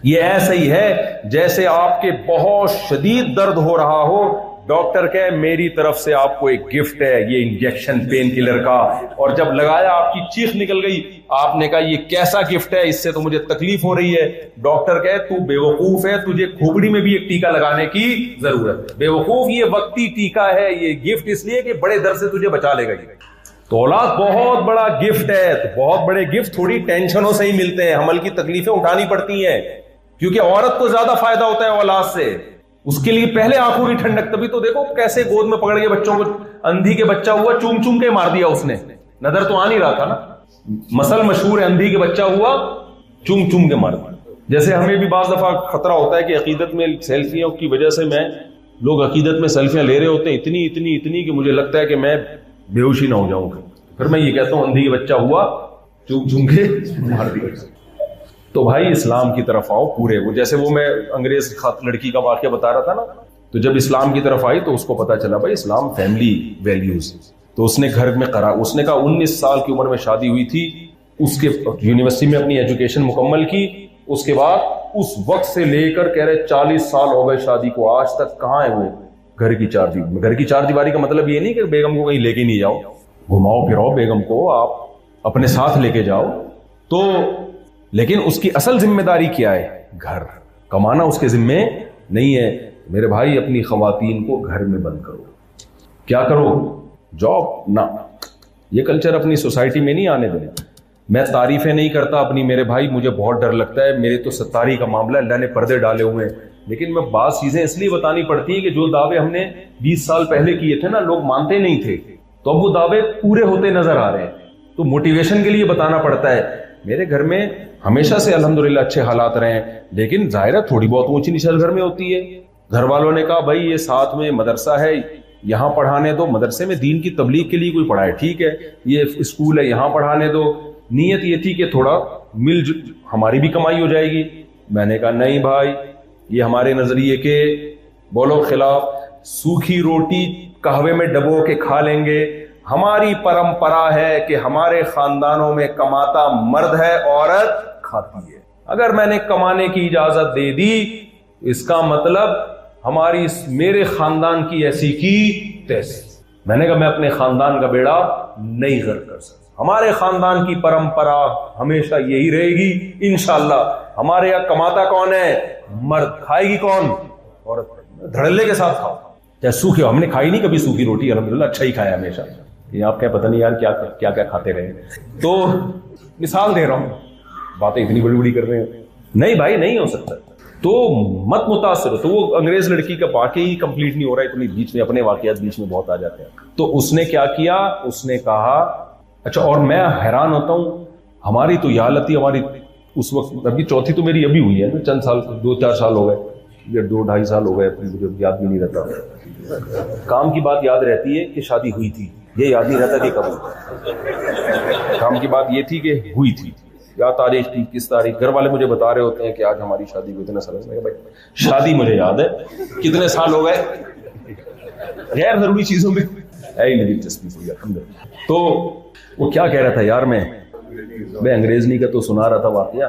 یہ ایسا ہی ہے جیسے آپ کے بہت شدید درد ہو رہا ہو، ڈاکٹر کہے میری طرف سے آپ کو ایک گفٹ ہے یہ انجیکشن پین کلر کا، اور جب لگایا آپ کی چیخ نکل گئی، آپ نے کہا یہ کیسا گفٹ ہے، اس سے تو مجھے تکلیف ہو رہی ہے. ڈاکٹر کہے تو بے وقوف ہے، تجھے کھوپڑی میں بھی ایک ٹیکا لگانے کی ضرورت ہے. بے وقوف، یہ وقتی ٹیکا ہے، یہ گفٹ اس لیے کہ بڑے درد سے تجھے بچا لے گا. تو اولاد بہت بڑا گفٹ ہے. تو بہت بڑے گفٹ تھوڑی ٹینشنوں سے ہی ملتے ہیں، حمل کی تکلیفیں اٹھانی پڑتی ہیں، کیونکہ عورت کو زیادہ فائدہ ہوتا ہے اولاد سے. اس کے لیے پہلے آنکھوں کی ٹھنڈک. تبھی تو دیکھو کیسے گود میں پکڑ کے بچوں کو، اندھی کے بچہ ہوا چوم چوم کے مار دیا اس نے، نظر تو آ نہیں رہا تھا نا. مثل مشہور ہے، اندھی کے بچہ ہوا چوم چوم کے مار دیا. جیسے ہمیں بھی بعض دفعہ خطرہ ہوتا ہے کہ عقیدت میں سیلفیوں کی وجہ سے لوگ عقیدت میں سیلفیاں لے رہے ہوتے ہیں اتنی کہ مجھے لگتا ہے کہ میں بے ہوشی نہ ہو جاؤں. پھر میں یہ کہتا ہوں اندھی کے بچہ ہوا چوم چوم کے مار دیا. تو بھائی اسلام کی طرف آؤ پورے. وہ جیسے وہ میں انگریز لڑکی کا واقعہ بتا رہا تھا نا، تو جب اسلام کی طرف آئی تو اس کو پتا چلا بھائی اسلام فیملی ویلیوز. تو اس نے گھر میں اس نے کہا 19 سال کی عمر میں شادی ہوئی تھی، اس کے یونیورسٹی میں اپنی ایجوکیشن مکمل کی. اس کے بعد اس وقت سے لے کر کہہ رہے 40 سال ہو گئے شادی کو، آج تک کہاں ہے وہ گھر کی چار دیواری. گھر کی چار دیواری کا مطلب یہ نہیں کہ بیگم کو کہیں لے کے نہیں جاؤ، گھماؤ پھراؤ بیگم کو، آپ اپنے ساتھ لے کے جاؤ. تو لیکن اس کی اصل ذمہ داری کیا ہے؟ گھر کمانا اس کے ذمہ نہیں ہے. میرے بھائی اپنی خواتین کو گھر میں بند کرو. کیا کرو؟ جاب نہ. یہ کلچر اپنی سوسائٹی میں نہیں آنے دینا. میں تعریفیں نہیں کرتا اپنی میرے بھائی، مجھے بہت ڈر لگتا ہے، میرے تو ستاری کا معاملہ، اللہ نے پردے ڈالے ہوئے ہیں. لیکن میں بعض چیزیں اس لیے بتانی پڑتی ہیں کہ جو دعوے ہم نے 20 سال پہلے کیے تھے نا، لوگ مانتے نہیں تھے، تو اب وہ دعوے پورے ہوتے نظر آ رہے ہیں. تو موٹیویشن کے لیے بتانا پڑتا ہے. میرے گھر میں ہمیشہ سے الحمدللہ اچھے حالات رہے ہیں، لیکن ظاہر ہے تھوڑی بہت اونچی نیچ گھر میں ہوتی ہے. گھر والوں نے کہا بھائی یہ ساتھ میں مدرسہ ہے، یہاں پڑھانے دو. مدرسے میں دین کی تبلیغ کے لیے کوئی پڑھائے ٹھیک ہے، یہ اسکول ہے یہاں پڑھانے دو. نیت یہ تھی کہ تھوڑا ہماری بھی کمائی ہو جائے گی. میں نے کہا نہیں بھائی، یہ ہمارے نظریے کے بولو خلاف. سوکھی روٹی قہوے میں ڈبو کے کھا لیں گے. ہماری پرمپرا ہے کہ ہمارے خاندانوں میں کماتا مرد ہے، عورت کھاتی ہے. اگر میں نے کمانے کی اجازت دے دی، اس کا مطلب میرے خاندان کی ایسی کی تیسی. میں نے کہا میں اپنے خاندان کا بیڑا نہیں غرق کر سکتا. ہمارے خاندان کی پرمپرا ہمیشہ یہی رہے گی انشاءاللہ. ہمارے یہاں کماتا کون ہے؟ مرد. کھائے گی کون؟ عورت. دھڑلے کے ساتھ کھاؤ چاہے سوکھی ہو. ہم نے کھائی نہیں کبھی سوکھی روٹی، الحمدللہ اچھا ہی کھایا ہمیشہ. یہ آپ کیا پتہ نہیں یار کیا کیا کھاتے رہے. تو مثال دے رہا ہوں، باتیں اتنی بڑی بڑی کر رہے ہیں. نہیں بھائی نہیں ہو سکتا. تو مت متاثر ہو. تو وہ انگریز لڑکی کا واقعہ ہی کمپلیٹ نہیں ہو رہا ہے، اتنی بیچ میں اپنے واقعات بیچ میں بہت آ جاتے ہیں. تو اس نے کیا کیا؟ اس نے کہا اچھا. اور میں حیران ہوتا ہوں، ہماری تو یہ حالت تھی. ہماری اس وقت ابھی چوتھی تو میری ابھی ہوئی ہے نا، چند سال 2-4 سال ہو گئے یا 2-2.5 سال ہو گئے، مجھے یاد بھی نہیں رہتا. کام کی بات یاد رہتی ہے کہ شادی ہوئی تھی، یہ یاد نہیں رہتا کہ کب ہوئی. کام کی بات یہ تھی کہ ہوئی تھی، کیا تاریخ تھی، کس تاریخ. گھر والے مجھے بتا رہے ہوتے ہیں کہ آج ہماری شادی کو اتنا سال. بھائی شادی مجھے یاد ہے، کتنے سال ہو گئے. غیر ضروری چیزوں میں ہے ہی دلچسپی کوئی الحمدللہ. تو وہ کیا کہہ رہا تھا یار, میں انگریزنی کا تو سنا رہا تھا واقعہ,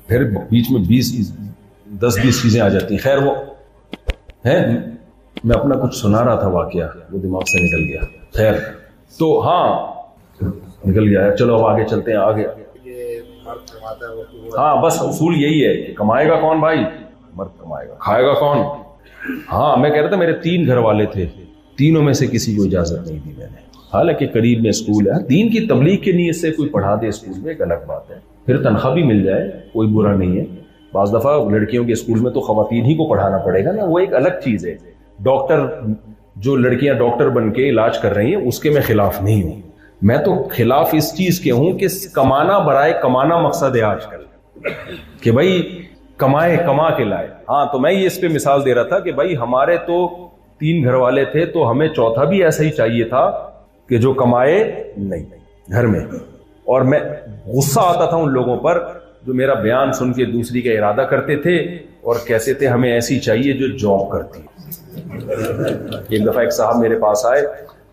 پھر بیچ میں 10-20 چیزیں آ جاتی ہیں. خیر وہ ہے, میں اپنا کچھ سنا رہا تھا واقعہ, وہ دماغ سے نکل گیا. خیر تو ہاں نکل گیا, چلو اب آگے چلتے ہیں. آگے ہاں بس اصول یہی ہے کہ کمائے گا کون بھائی, مرد کمائے گا, کھائے گا کون. ہاں میں کہہ رہا تھا میرے 3 گھر والے تھے, تینوں میں سے کسی کو اجازت نہیں دی میں نے. حالانکہ قریب میں اسکول ہے, دین کی تبلیغ کی نیت سے کوئی پڑھا دے اسکول میں ایک الگ بات ہے, پھر تنخواہ بھی مل جائے کوئی برا نہیں ہے. بعض دفعہ لڑکیوں کے اسکول میں تو خواتین ہی کو پڑھانا پڑے گا نا, وہ ایک الگ چیز ہے. ڈاکٹر جو لڑکیاں ڈاکٹر بن کے علاج کر رہی ہیں اس کے میں خلاف نہیں ہوں, میں تو خلاف اس چیز کے ہوں کہ کمانا برائے کمانا مقصد ہے آج کل, کہ بھائی کمائے, کما کے لائے. ہاں تو میں یہ اس پہ مثال دے رہا تھا کہ بھائی ہمارے تو 3 گھر والے تھے, تو ہمیں چوتھا بھی ایسا ہی چاہیے تھا کہ جو کمائے نہیں گھر میں. اور میں غصہ آتا تھا ان لوگوں پر جو میرا بیان سن کے دوسری کا ارادہ کرتے تھے اور کہتے تھے ہمیں ایسی چاہیے جو جاب کرتی. ایک دفعہ ایک صاحب میرے پاس آئے,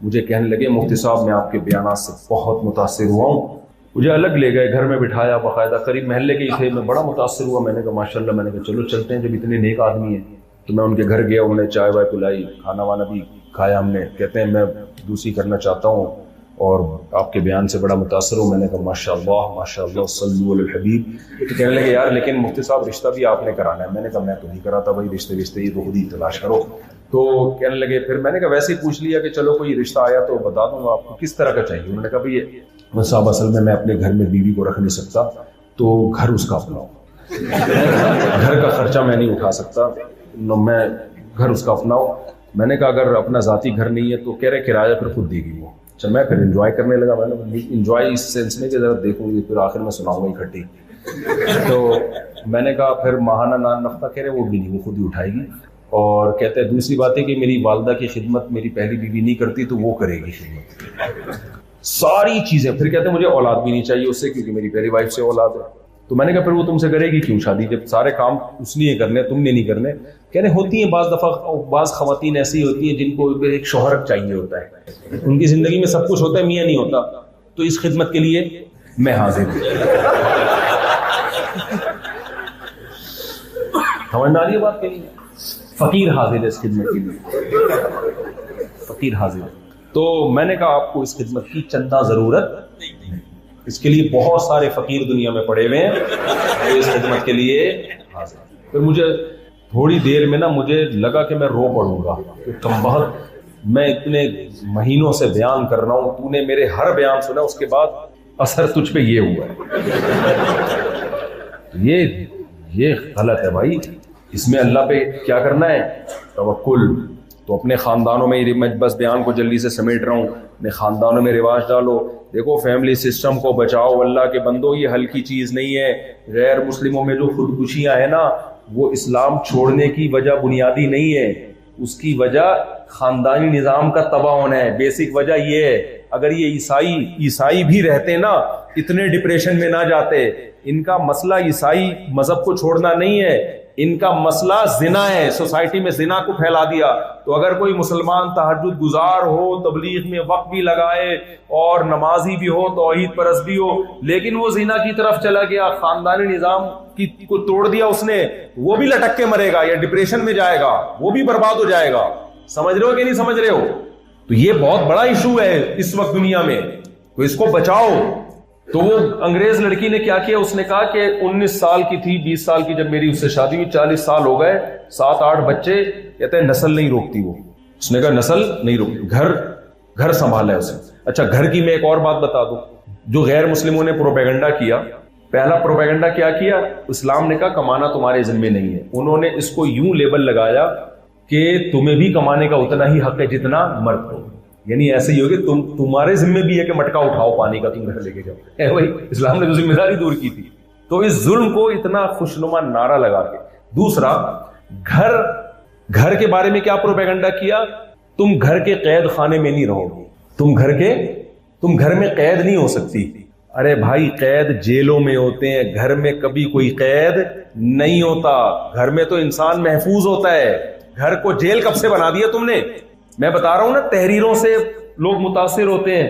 مجھے کہنے لگے مفتی صاحب میں آپ کے بیانات سے بہت متاثر ہوا ہوں. مجھے الگ لے گئے, گھر میں بٹھایا, باقاعدہ قریب محلے کے ہی تھے, میں بڑا متاثر ہوا. میں نے کہا ماشاءاللہ, میں نے کہا چلو چلتے ہیں, جب اتنے نیک آدمی ہیں. تو میں ان کے گھر گیا, انہوں نے چائے وائے پلائی, کھانا وانا بھی کھایا ہم نے. کہتے ہیں میں دوسری کرنا چاہتا ہوں اور آپ کے بیان سے بڑا متاثر ہوں. میں نے کہا ماشاءاللہ صلو علی الحبیب. تو کہنے لگے یار لیکن مفتی صاحب رشتہ بھی آپ نے کرانا ہے. میں نے کہا میں تو نہیں کراتا بھائی, رشتے یہ تو خود ہی تلاش کرو. تو کہنے لگے, پھر میں نے کہا ویسے ہی پوچھ لیا کہ چلو کوئی رشتہ آیا تو بتا دوں گا آپ کو, کس طرح کا چاہیے. انہوں نے کہا بھائی صاحب اصل میں اپنے گھر میں بیوی کو رکھ نہیں سکتا, تو گھر اس کا اپنا ہو, گھر کا خرچہ میں نہیں اٹھا سکتا, میں گھر اس کا اپنا ہو. میں نے کہا اگر اپنا ذاتی گھر نہیں ہے تو کہہ رہے کرایہ پھر خود دے گی وہ. چل میں پھر انجوائے کرنے لگا. میں نے انجوائے اس سینس میں کہ ذرا دیکھوں گی, پھر آخر میں سناؤں گا اکٹھی. تو میں نے کہا پھر ماہانہ نان نفقہ کہہ رہے وہ بھی نہیں, وہ خود ہی اٹھائے گی. اور کہتے ہیں دوسری بات ہے کہ میری والدہ کی خدمت میری پہلی بیوی نہیں کرتی تو وہ کرے گی خدمت, ساری چیزیں. پھر کہتے ہیں مجھے اولاد بھی نہیں چاہیے اس سے کیونکہ میری پہلی وائف سے اولاد ہے. تو میں نے کہا پھر وہ تم سے کرے گی کیوں شادی, جب سارے کام اس لیے کرنے تم نے نہیں کرنے. کہنے ہوتی ہیں بعض دفعہ, بعض خواتین ایسی ہوتی ہیں جن کو ایک شوہر چاہیے ہوتا ہے, ان کی زندگی میں سب کچھ ہوتا ہے, میاں نہیں ہوتا, تو اس خدمت کے لیے میں حاضر ہوں. سمجھ میں آ رہی ہے بات کے لیے, فقیر حاضر ہے اس خدمت کے لیے, فقیر حاضر ہے. تو میں نے کہا آپ کو اس خدمت کی چندہ ضرورت نہیں, اس کے لیے بہت سارے فقیر دنیا میں پڑے ہوئے ہیں جو اس خدمت کے لیے حاضر. پھر مجھے تھوڑی دیر میں نا مجھے لگا کہ میں رو پڑوں گا, کم بہت میں اتنے مہینوں سے بیان کر رہا ہوں, تو نے میرے ہر بیان سنا, اس کے بعد اثر تجھ پہ یہ ہوا ہے. یہ غلط ہے بھائی. اس میں اللہ پہ کیا کرنا ہے, توکل. تو اپنے خاندانوں میں, میں بس بیان کو جلدی سے سمیٹ رہا ہوں, اپنے خاندانوں میں رواج ڈالو. دیکھو فیملی سسٹم کو بچاؤ, اللہ کے بندو یہ ہلکی چیز نہیں ہے. غیر مسلموں میں جو خودکشیاں ہیں نا, وہ اسلام چھوڑنے کی وجہ بنیادی نہیں ہے, اس کی وجہ خاندانی نظام کا تباہ ہونا ہے. بیسک وجہ یہ ہے, اگر یہ عیسائی بھی رہتے نا اتنے ڈپریشن میں نہ جاتے. ان کا مسئلہ عیسائی مذہب کو چھوڑنا نہیں ہے, ان کا مسئلہ زنا ہے. سوسائٹی میں زنا کو پھیلا دیا. تو اگر کوئی مسلمان تہجد گزار ہو, تبلیغ میں وقت بھی لگائے اور نمازی بھی ہو, توحید پرست بھی ہو, لیکن وہ زنا کی طرف چلا گیا, خاندانی نظام کو توڑ دیا اس نے, وہ بھی لٹک کے مرے گا یا ڈپریشن میں جائے گا, وہ بھی برباد ہو جائے گا. سمجھ رہے ہو کہ نہیں سمجھ رہے ہو؟ تو یہ بہت بڑا ایشو ہے اس وقت دنیا میں, تو اس کو بچاؤ. تو وہ انگریز لڑکی نے کیا کیا, اس نے کہا کہ 19 سال کی تھی, 20 سال کی جب میری اس سے شادی ہوئی, 40 سال ہو گئے, 7-8 بچے. کہتے ہیں نسل نہیں روکتی وہ. اس نے کہا نسل نہیں روکتی, گھر سنبھالا ہے اسے. اچھا گھر کی میں ایک اور بات بتا دوں, جو غیر مسلموں نے پروپیگنڈا کیا, پہلا پروپیگنڈا کیا کیا, اسلام نے کہا کمانا تمہارے ذمہ نہیں ہے. انہوں نے اس کو یوں لیبل لگایا کہ تمہیں بھی کمانے کا اتنا ہی حق ہے جتنا مرد کو. یعنی ایسے ہی ہوگی تمہارے ذمہ بھی ہے کہ مٹکا اٹھاؤ پانی کا, تم گھر لے کے جاؤ. بھائی اسلام نے تو ذمہ داری دور کی تھی. تو اس ظلم کو اتنا خوشنما نعرہ لگا کے. دوسرا, گھر کے بارے میں کیا پروپیگنڈا کیا, تم گھر کے قید خانے میں نہیں رہو گے, تم گھر میں قید نہیں ہو سکتی. ارے بھائی قید جیلوں میں ہوتے ہیں, گھر میں کبھی کوئی قید نہیں ہوتا. گھر میں تو انسان محفوظ ہوتا ہے. گھر کو جیل کب سے بنا دیا تم نے؟ میں بتا رہا ہوں نا, تحریروں سے لوگ متاثر ہوتے ہیں.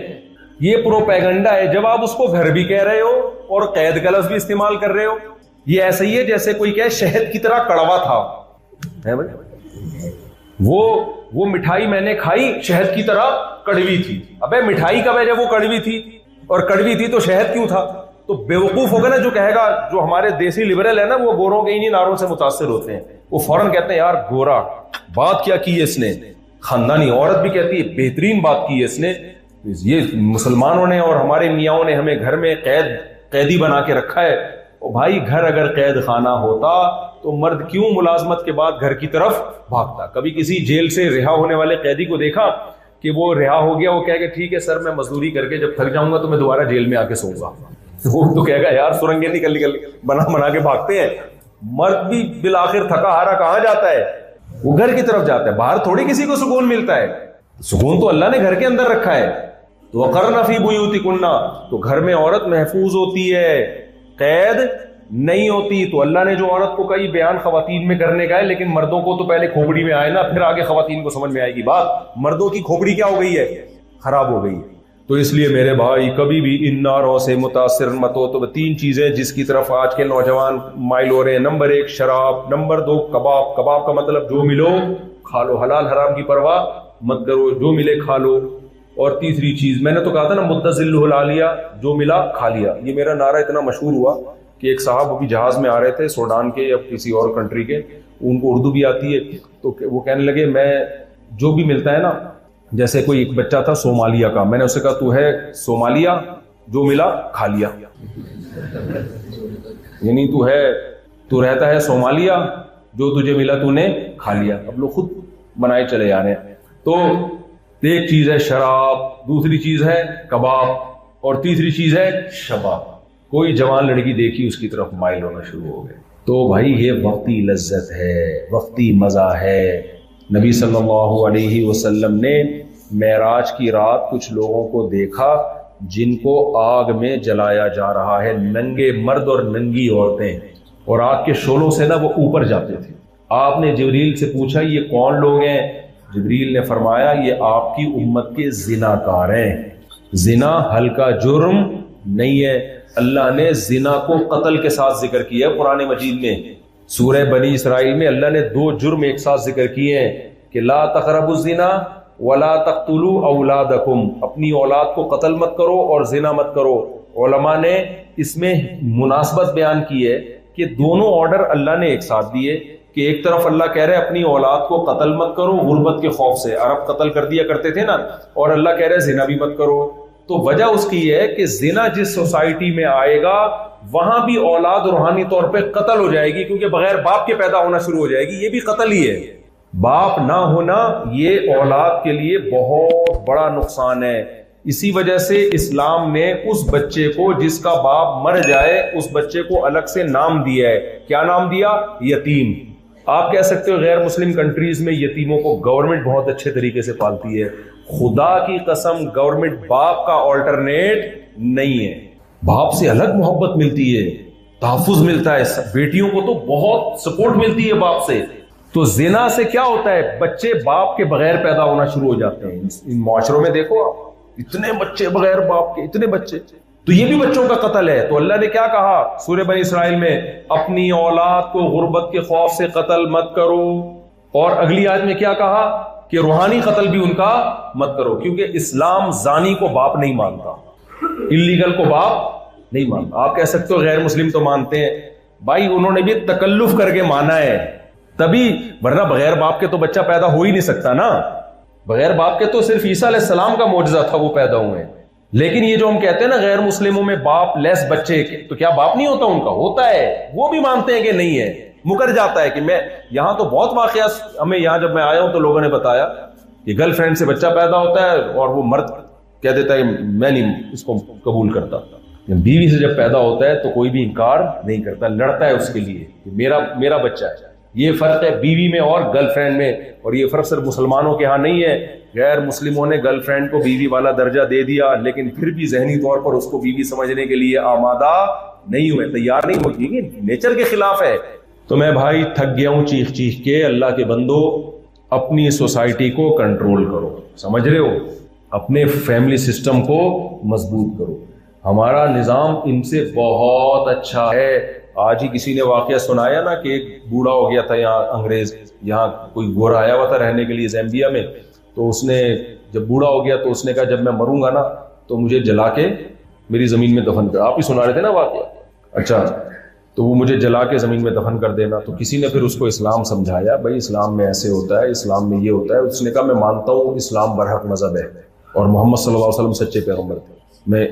یہ پروپیگنڈا ہے. جب آپ اس کو گھر بھی کہہ رہے ہو اور قید کا لفظ بھی استعمال کر رہے ہو, یہ ایسا ہی ہے جیسے کوئی کہے شہد کی طرح کڑوا تھا. وہ مٹھائی میں نے کھائی شہد کی طرح کڑوی تھی. ابے مٹھائی کب ہے جب وہ کڑوی تھی, اور کڑوی تھی تو شہد کیوں تھا؟ تو بیوقوف ہوگا نا جو کہے گا. جو ہمارے دیسی لبرل ہے نا, وہ گوروں کے انہی نعروں سے متاثر ہوتے ہیں. وہ فوراً کہتے ہیں یار گورا, بات کیا کی ہے اس نے. خاندانی عورت بھی کہتی ہے بہترین بات کی ہے اس نے. یہ مسلمانوں نے اور ہمارے میاں نے ہمیں گھر میں قیدی بنا کے رکھا ہے. اور بھائی گھر اگر قید خانہ ہوتا تو مرد کیوں ملازمت کے بعد گھر کی طرف بھاگتا؟ کبھی کسی جیل سے رہا ہونے والے قیدی کو دیکھا کہ وہ رہا ہو گیا, وہ کہے کہ ٹھیک ہے سر میں مزدوری کر کے جب تھک جاؤں گا تو میں دوبارہ جیل میں آ کے سوؤں گا. وہ تو کہے گا یار سرنگیں نکل بنا کے بھاگتے ہیں. مرد بھی بالآخر تھکا ہارا کہاں جاتا ہے؟ وہ گھر کی طرف جاتا ہے. باہر تھوڑی کسی کو سکون ملتا ہے. سکون تو اللہ نے گھر کے اندر رکھا ہے. تو وقرن فی بیوتکن, تو گھر میں عورت محفوظ ہوتی ہے, قید نہیں ہوتی. تو اللہ نے جو عورت کو کئی بیان خواتین میں کرنے کا ہے, لیکن مردوں کو تو پہلے کھوپڑی میں آئے نا, پھر آگے خواتین کو سمجھ میں آئے گی بات. مردوں کی کھوپڑی کیا ہو گئی ہے؟ خراب ہو گئی. تو اس لیے میرے بھائی کبھی بھی ان نعروں سے متاثر مت ہو. تو تین چیزیں جس کی طرف آج کے نوجوان مائل ہو رہے ہیں. نمبر 1 شراب, نمبر 2 کباب. کباب کا مطلب جو ملو کھا لو, حلال حرام کی پرواہ مت کرو, جو ملے کھا لو. اور تیسری چیز میں نے تو کہا تھا نا متزلہ العالیہ, جو ملا کھا لیا. یہ میرا نعرہ اتنا مشہور ہوا کہ ایک صاحب ابھی جہاز میں آ رہے تھے سوڈان کے یا کسی اور کنٹری کے, ان کو اردو بھی آتی ہے, تو وہ کہنے لگے میں جو بھی ملتا ہے نا, جیسے کوئی ایک بچہ تھا صومالیہ کا, میں نے اسے کہا تو ہے صومالیہ, جو ملا کھا لیا. یعنی تو رہتا ہے صومالیہ, جو تجھے ملا تو نے کھا لیا. اب لوگ خود بنائے چلے جا رہے ہیں. تو ایک چیز ہے شراب, دوسری چیز ہے کباب, اور تیسری چیز ہے شباب. کوئی جوان لڑکی دیکھی اس کی طرف مائل ہونا شروع ہو گئے. تو بھائی یہ وقتی لذت ہے, وقتی مزہ ہے. نبی صلی اللہ علیہ وسلم نے معراج کی رات کچھ لوگوں کو دیکھا جن کو آگ میں جلایا جا رہا ہے, ننگے مرد اور ننگی عورتیں, اور آگ کے شعلوں سے نا وہ اوپر جاتے تھے. آپ نے جبریل سے پوچھا یہ کون لوگ ہیں؟ جبریل نے فرمایا یہ آپ کی امت کے زناکار ہیں. زنا ہلکا جرم نہیں ہے. اللہ نے زنا کو قتل کے ساتھ ذکر کیا ہے قرآن مجید میں. سورہ بنی اسرائیل میں اللہ نے 2 جرم ایک ساتھ ذکر کیے ہیں کہ لا تقربوا الزنا ولا تقتلوا اولادکم, اپنی اولاد کو قتل مت کرو اور زنا مت کرو. علماء نے اس میں مناسبت بیان کی ہے کہ دونوں آرڈر اللہ نے ایک ساتھ دیے, کہ ایک طرف اللہ کہہ رہے اپنی اولاد کو قتل مت کرو غربت کے خوف سے, عرب قتل کر دیا کرتے تھے نا, اور اللہ کہہ رہے زنا بھی مت کرو. تو وجہ اس کی یہ ہے کہ زنا جس سوسائٹی میں آئے گا وہاں بھی اولاد روحانی طور پہ قتل ہو جائے گی, کیونکہ بغیر باپ کے پیدا ہونا شروع ہو جائے گی. یہ بھی قتل ہی ہے. باپ نہ ہونا یہ اولاد کے لیے بہت بڑا نقصان ہے. اسی وجہ سے اسلام نے اس بچے کو جس کا باپ مر جائے اس بچے کو الگ سے نام دیا ہے. کیا نام دیا؟ یتیم. آپ کہہ سکتے ہو غیر مسلم کنٹریز میں یتیموں کو گورنمنٹ بہت اچھے طریقے سے پالتی ہے. خدا کی قسم گورنمنٹ باپ کا آلٹرنیٹ نہیں ہے. باپ سے الگ محبت ملتی ہے, تحفظ ملتا ہے. بیٹیوں کو تو بہت سپورٹ ملتی ہے باپ سے. تو زنا سے کیا ہوتا ہے؟ بچے باپ کے بغیر پیدا ہونا شروع ہو جاتے ہیں. ان معاشروں میں دیکھو آپ, اتنے بچے بغیر باپ کے, اتنے بچے. تو یہ بھی بچوں کا قتل ہے. تو اللہ نے کیا کہا سورہ بنی اسرائیل میں, اپنی اولاد کو غربت کے خوف سے قتل مت کرو. اور اگلی آیت میں کیا کہا کہ روحانی قتل بھی ان کا مت کرو, کیونکہ اسلام زانی کو باپ نہیں مانتا, اللیگل کو باپ نہیں مانتا. آپ کہہ سکتے ہو غیر مسلم تو مانتے ہیں. بھائی انہوں نے بھی تکلف کر کے مانا ہے تبھی, ورنہ بغیر باپ کے تو بچہ پیدا ہو ہی نہیں سکتا نا. بغیر باپ کے تو صرف عیسیٰ علیہ السلام کا معجزہ تھا, وہ پیدا ہوئے ہیں. لیکن یہ جو ہم کہتے ہیں نا غیر مسلموں میں باپ لیس بچے, تو کیا باپ نہیں ہوتا ان کا؟ ہوتا ہے. وہ بھی مانتے ہیں کہ نہیں ہے, مکر جاتا ہے. کہ میں یہاں تو بہت واقعات ہمیں یہاں جب میں آیا ہوں تو لوگوں نے بتایا کہ گرل فرینڈ سے بچہ پیدا ہوتا ہے اور وہ مرد کہہ دیتا ہے میں نہیں اس کو قبول کرتا. بیوی سے جب پیدا ہوتا ہے تو کوئی بھی انکار نہیں کرتا, لڑتا ہے اس کے لیے کہ میرا بچہ ہے. یہ فرق ہے بیوی میں اور گرل فرینڈ میں. اور یہ فرق صرف مسلمانوں کے ہاں نہیں ہے. غیر مسلموں نے گرل فرینڈ کو بیوی والا درجہ دے دیا, لیکن پھر بھی ذہنی طور پر اس کو بیوی سمجھنے کے لیے آمادہ نہیں ہوئے, تیار نہیں ہوئی. یہ نیچر کے خلاف ہے. تو میں بھائی تھک گیا ہوں چیخ چیخ کے. اللہ کے بندو اپنی سوسائٹی کو کنٹرول کرو, سمجھ رہے ہو؟ اپنے فیملی سسٹم کو مضبوط کرو. ہمارا نظام ان سے بہت اچھا ہے. آج ہی کسی نے واقعہ سنایا نا کہ ایک بوڑھا ہو گیا تھا یہاں انگریز، یہاں کوئی گورا آیا ہوا تھا رہنے کے لیے زیمبیا میں. تو اس نے جب بوڑھا ہو گیا تو اس نے کہا جب میں مروں گا نا تو مجھے جلا کے میری زمین میں دفن کر. آپ ہی سنا رہے تھے نا واقعہ. اچھا تو وہ مجھے جلا کے زمین میں دفن کر دینا. تو کسی نے پھر اس کو اسلام سمجھایا، بھائی اسلام میں ایسے ہوتا ہے، اسلام میں یہ ہوتا ہے. اس نے کہا میں مانتا ہوں اسلام برحق مذہب ہے اور محمد صلی اللہ علیہ وسلم سچے پیغمبر تھے،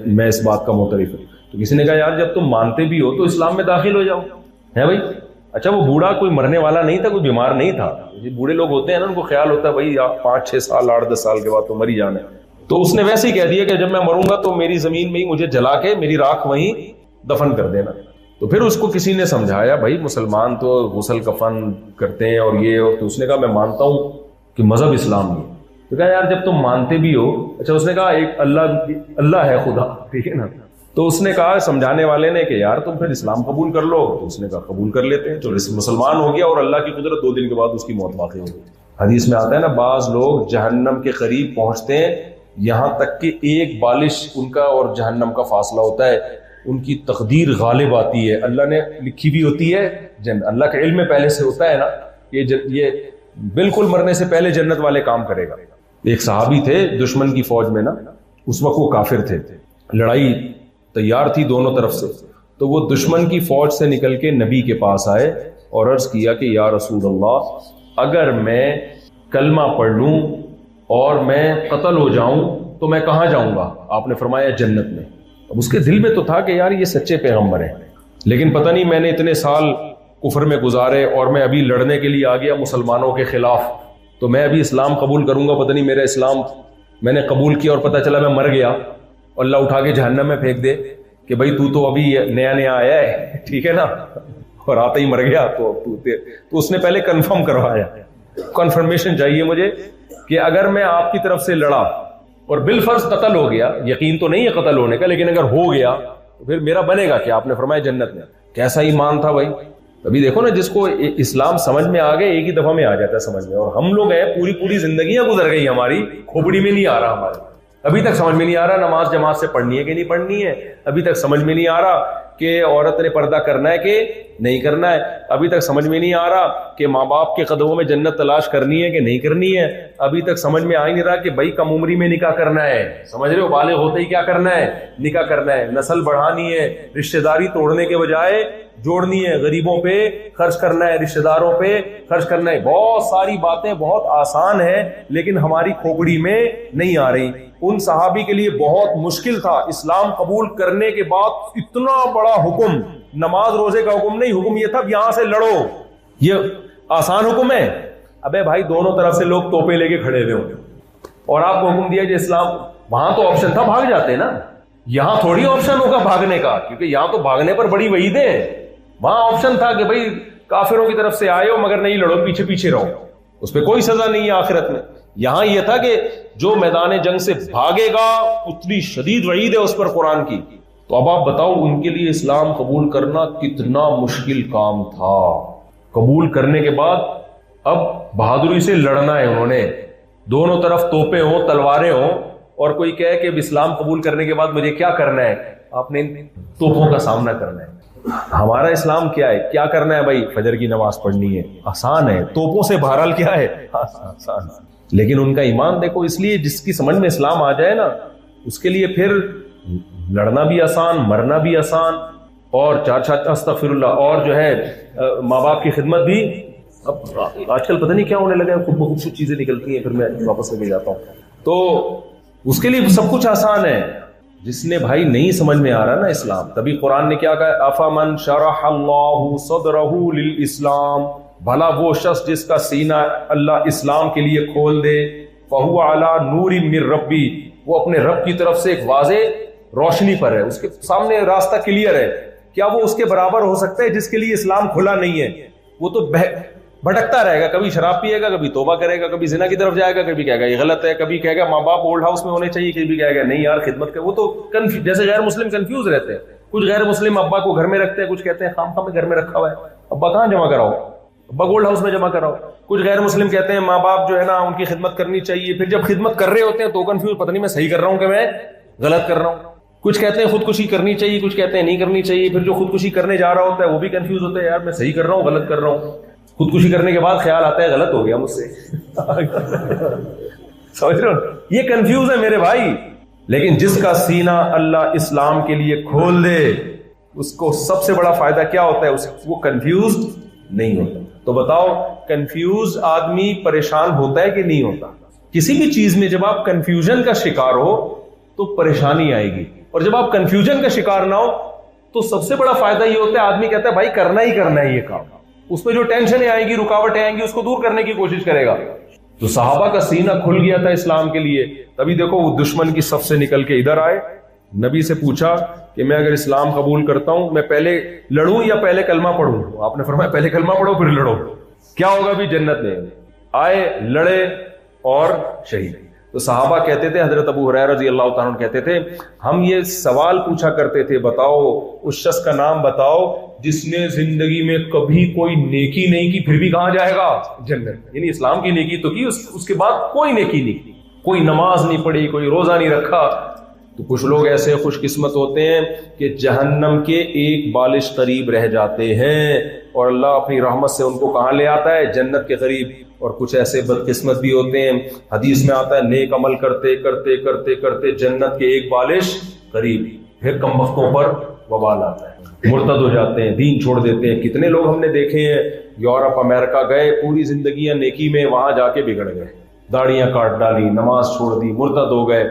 میں اس بات کا معترف ہوں. تو کسی نے کہا یار جب تم مانتے بھی ہو تو اسلام میں داخل ہو جاؤ. ہے بھائی. اچھا وہ بوڑھا کوئی مرنے والا نہیں تھا، کوئی بیمار نہیں تھا. یہ بوڑھے لوگ ہوتے ہیں نا، ان کو خیال ہوتا ہے بھائی 5-6 سال 8-10 سال کے بعد تو مر ہی جانا ہے. تو اس نے ویسے ہی کہہ دیا کہ جب میں مروں گا تو میری زمین میں ہی مجھے جلا کے میری راکھ وہیں دفن کر دینا. تو پھر اس کو کسی نے سمجھایا بھائی مسلمان تو غسل کفن کرتے ہیں اور یہ، اور تو اس نے کہا میں مانتا ہوں کہ مذہب اسلام نہیں. تو کہا یار جب تم مانتے بھی ہو. اچھا اس نے کہا ایک اللہ ہے خدا، ٹھیک ہے نا. تو اس نے کہا سمجھانے والے نے کہ یار تم پھر اسلام قبول کر لو. تو اس نے کہا قبول کر لیتے ہیں. تو مسلمان ہو گیا اور اللہ کی قدرت 2 دن کے بعد اس کی موت واقع ہو گئی. حدیث میں آتا ہے نا بعض لوگ جہنم کے قریب پہنچتے ہیں یہاں تک کہ ایک بالش ان کا اور جہنم کا فاصلہ ہوتا ہے. ان کی تقدیر غالب آتی ہے، اللہ نے لکھی بھی ہوتی ہے اللہ کا علم پہلے سے ہوتا ہے نا یہ بالکل مرنے سے پہلے جنت والے کام کرے گا. ایک صحابی تھے دشمن کی فوج میں نا، اس وقت وہ کافر تھے، لڑائی تیار تھی دونوں طرف سے. تو وہ دشمن کی فوج سے نکل کے نبی کے پاس آئے اور عرض کیا کہ یا رسول اللہ اگر میں کلمہ پڑھ لوں اور میں قتل ہو جاؤں تو میں کہاں جاؤں گا؟ آپ نے فرمایا جنت میں. اب اس کے دل میں تو تھا کہ یار یہ سچے پیغمبر ہیں، لیکن پتہ نہیں میں نے اتنے سال کفر میں گزارے اور میں ابھی لڑنے کے لیے آ گیا مسلمانوں کے خلاف، تو میں ابھی اسلام قبول کروں گا، پتہ نہیں میرا اسلام میں نے قبول کیا اور پتہ چلا میں مر گیا، اللہ اٹھا کے جہنم میں پھینک دے کہ بھائی تو ابھی نیا نیا آیا ہے، ٹھیک ہے نا، اور آتا ہی مر گیا. تو اس نے پہلے کنفرم کروایا، کنفرمیشن چاہیے مجھے کہ اگر میں آپ کی طرف سے لڑا اور بالفرض قتل ہو گیا، یقین تو نہیں ہے قتل ہونے کا لیکن اگر ہو گیا تو پھر میرا بنے گا کہ آپ نے فرمایا جنت میں. کیسا ایمان تھا بھائی. ابھی دیکھو نا جس کو اسلام سمجھ میں آ گئے ایک ہی دفعہ میں آ جاتا ہے سمجھ میں، اور ہم لوگ ہیں پوری زندگیاں گزر گئی ہماری، کھوپڑی میں نہیں آ رہا ہمارے، ابھی تک سمجھ میں نہیں آ رہا نماز جماعت سے پڑھنی ہے کہ نہیں پڑھنی ہے، ابھی تک سمجھ میں نہیں آ رہا کہ عورت نے پردہ کرنا ہے کہ نہیں کرنا ہے، ابھی تک سمجھ میں نہیں آ رہا کہ ماں باپ کے قدموں میں جنت تلاش کرنی ہے کہ نہیں کرنی ہے، ابھی تک سمجھ میں آ ہی نہیں رہا کہ بھائی کم عمری میں نکاح کرنا ہے، سمجھ رہے ہو، بالغ ہوتے ہی کیا کرنا ہے، نکاح کرنا ہے، نسل بڑھانی ہے، رشتہ داری توڑنے کے بجائے جوڑنی ہے، غریبوں پہ خرچ کرنا ہے، رشتہ داروں پہ خرچ کرنا ہے. بہت ساری باتیں بہت آسان ہیں لیکن ہماری کھوپڑی میں نہیں آ رہی. ان صحابی کے لیے بہت مشکل تھا اسلام قبول کرنے کے بعد اتنا بڑا حکم، نماز روزے کا حکم نہیں، حکم یہ تھا یہاں سے لڑو. یہ آسان حکم ہے؟ ابے بھائی دونوں طرف سے لوگ توپے لے کے کھڑے ہوئے ہوں اور آپ کو حکم دیا کہ اسلام، وہاں تو آپشن تھا بھاگ جاتے نا، یہاں تھوڑی آپشن ہوگا بھاگنے کا، کیونکہ یہاں تو بھاگنے پر بڑی وعیدیں ہیں. وہاں آپشن تھا کہ بھائی کافروں کی طرف سے آئے ہو مگر نہیں لڑو، پیچھے پیچھے رہو، اس پہ کوئی سزا نہیں ہے آخرت میں. یہاں یہ تھا کہ جو میدان جنگ سے بھاگے گا اتنی شدید وعید ہے اس پر قرآن کی. تو اب آپ بتاؤ ان کے لیے اسلام قبول کرنا کتنا مشکل کام تھا. قبول کرنے کے بعد اب بہادری سے لڑنا ہے انہوں نے، دونوں طرف توپیں ہوں تلواریں ہوں، اور کوئی کہے کہ اسلام قبول کرنے کے بعد مجھے کیا کرنا ہے، آپ نے توپوں کا سامنا کرنا ہے. ہمارا اسلام کیا ہے، کیا کرنا ہے بھائی، فجر کی نماز پڑھنی ہے، آسان ہے. توپوں سے بہرحال کیا ہے، آسان. لیکن ان کا ایمان دیکھو، اس لیے جس کی سمجھ میں اسلام آ جائے نا اس کے لیے پھر لڑنا بھی آسان، مرنا بھی آسان، اور استغفر اللہ، اور جو ہے ماں باپ کی خدمت بھی. اب آج کل پتہ نہیں کیا ہونے لگا ہے، خود بخود کچھ چیزیں نکلتی ہیں پھر میں واپس لے کے جاتا ہوں. تو اس کے لیے سب کچھ آسان ہے. جس نے بھائی نہیں سمجھ میں آ رہا نا اسلام، تبھی قرآن نے کیا کہا، افمن شرح اللہ صدرہ للاسلام، بھلا وہ شخص جس کا سینہ اللہ اسلام کے لیے کھول دے، فہو علی نور من ربی، وہ اپنے رب کی طرف سے ایک واضح روشنی پر ہے، اس کے سامنے راستہ کلیئر ہے. کیا وہ اس کے برابر ہو سکتا ہے جس کے لیے اسلام کھلا نہیں ہے؟ وہ تو بھٹکتا رہے گا، کبھی شراب پیے گا، کبھی توبہ کرے گا، کبھی زنا کی طرف جائے گا، کبھی کہے گا یہ غلط ہے، کبھی کہے گا ماں باپ اولڈ ہاؤس میں ہونے چاہیے، کبھی کہے گا نہیں یار خدمت کر. وہ تو جیسے غیر مسلم کنفیوز رہتے ہیں. کچھ غیر مسلم ابا کو گھر میں رکھتے ہیں، کچھ کہتے ہیں خام خام میں گھر میں رکھا ہوا ہے، ابا کہاں جمع کراؤ. بگولڈ ہاؤس میں جمع کراؤ. کچھ غیر مسلم کہتے ہیں ماں باپ جو ہے نا ان کی خدمت کرنی چاہیے, پھر جب خدمت کر رہے ہوتے ہیں تو کنفیوز, پتہ نہیں میں صحیح کر رہا ہوں کہ میں غلط کر رہا ہوں. کچھ کہتے ہیں خودکشی کرنی چاہیے, کچھ کہتے ہیں نہیں کرنی چاہیے. پھر جو خودکشی کرنے جا رہا ہوتا ہے وہ بھی کنفیوز ہوتا ہے, یار میں صحیح کر رہا ہوں غلط کر رہا ہوں. خودکشی کرنے کے بعد خیال آتا ہے غلط ہو گیا مجھ سے. سمجھ رہے ہو, یہ کنفیوز ہے میرے بھائی. لیکن جس کا سینہ اللہ اسلام کے لیے کھول دے اس کو سب سے بڑا فائدہ کیا ہوتا ہے, وہ کنفیوز نہیں ہوتا. تو بتاؤ کنفیوز آدمی پریشان ہوتا ہے کہ نہیں ہوتا؟ کسی بھی چیز میں جب آپ کنفیوژن کا شکار ہو تو پریشانی آئے گی, اور جب آپ کنفیوژن کا شکار نہ ہو تو سب سے بڑا فائدہ یہ ہوتا ہے آدمی کہتا ہے بھائی کرنا ہی کرنا ہے یہ کام. اس میں جو ٹینشنیں آئیں گی, رکاوٹیں آئیں گی, اس کو دور کرنے کی کوشش کرے گا. تو صحابہ کا سینہ کھل گیا تھا اسلام کے لیے. تبھی دیکھو وہ دشمن کی صف سے نکل کے ادھر آئے, نبی سے پوچھا کہ میں اگر اسلام قبول کرتا ہوں میں پہلے لڑوں یا پہلے کلمہ پڑھوں؟ آپ نے فرمایا پہلے کلمہ پڑھو پھر لڑو, کیا ہوگا بھی جنت میں. آئے, لڑے اور شہید. تو صحابہ کہتے تھے, حضرت ابو ہریرہ رضی اللہ تعالیٰ عنہ کہتے تھے ہم یہ سوال پوچھا کرتے تھے, بتاؤ اس شخص کا نام بتاؤ جس نے زندگی میں کبھی کوئی نیکی نہیں کی پھر بھی کہاں جائے گا؟ جنت. یعنی اسلام کی نیکی تو کی, اس کے بعد کوئی نیکی نہیں کی, کوئی نماز نہیں پڑھی, کوئی روزہ نہیں رکھا. تو کچھ لوگ ایسے خوش قسمت ہوتے ہیں کہ جہنم کے ایک بالش قریب رہ جاتے ہیں اور اللہ اپنی رحمت سے ان کو کہاں لے آتا ہے؟ جنت کے قریب. اور کچھ ایسے بدقسمت بھی ہوتے ہیں, حدیث میں آتا ہے نیک عمل کرتے کرتے کرتے کرتے جنت کے ایک بالش قریب, پھر کم وقتوں پر وبال آتا ہے, مرتد ہو جاتے ہیں, دین چھوڑ دیتے ہیں. کتنے لوگ ہم نے دیکھے ہیں یورپ امریکہ گئے, پوری زندگیاں نیکی میں, وہاں جا کے بگڑ گئے, داڑیاں کاٹ ڈالی, نماز چھوڑ دی, مرتد ہو گئے.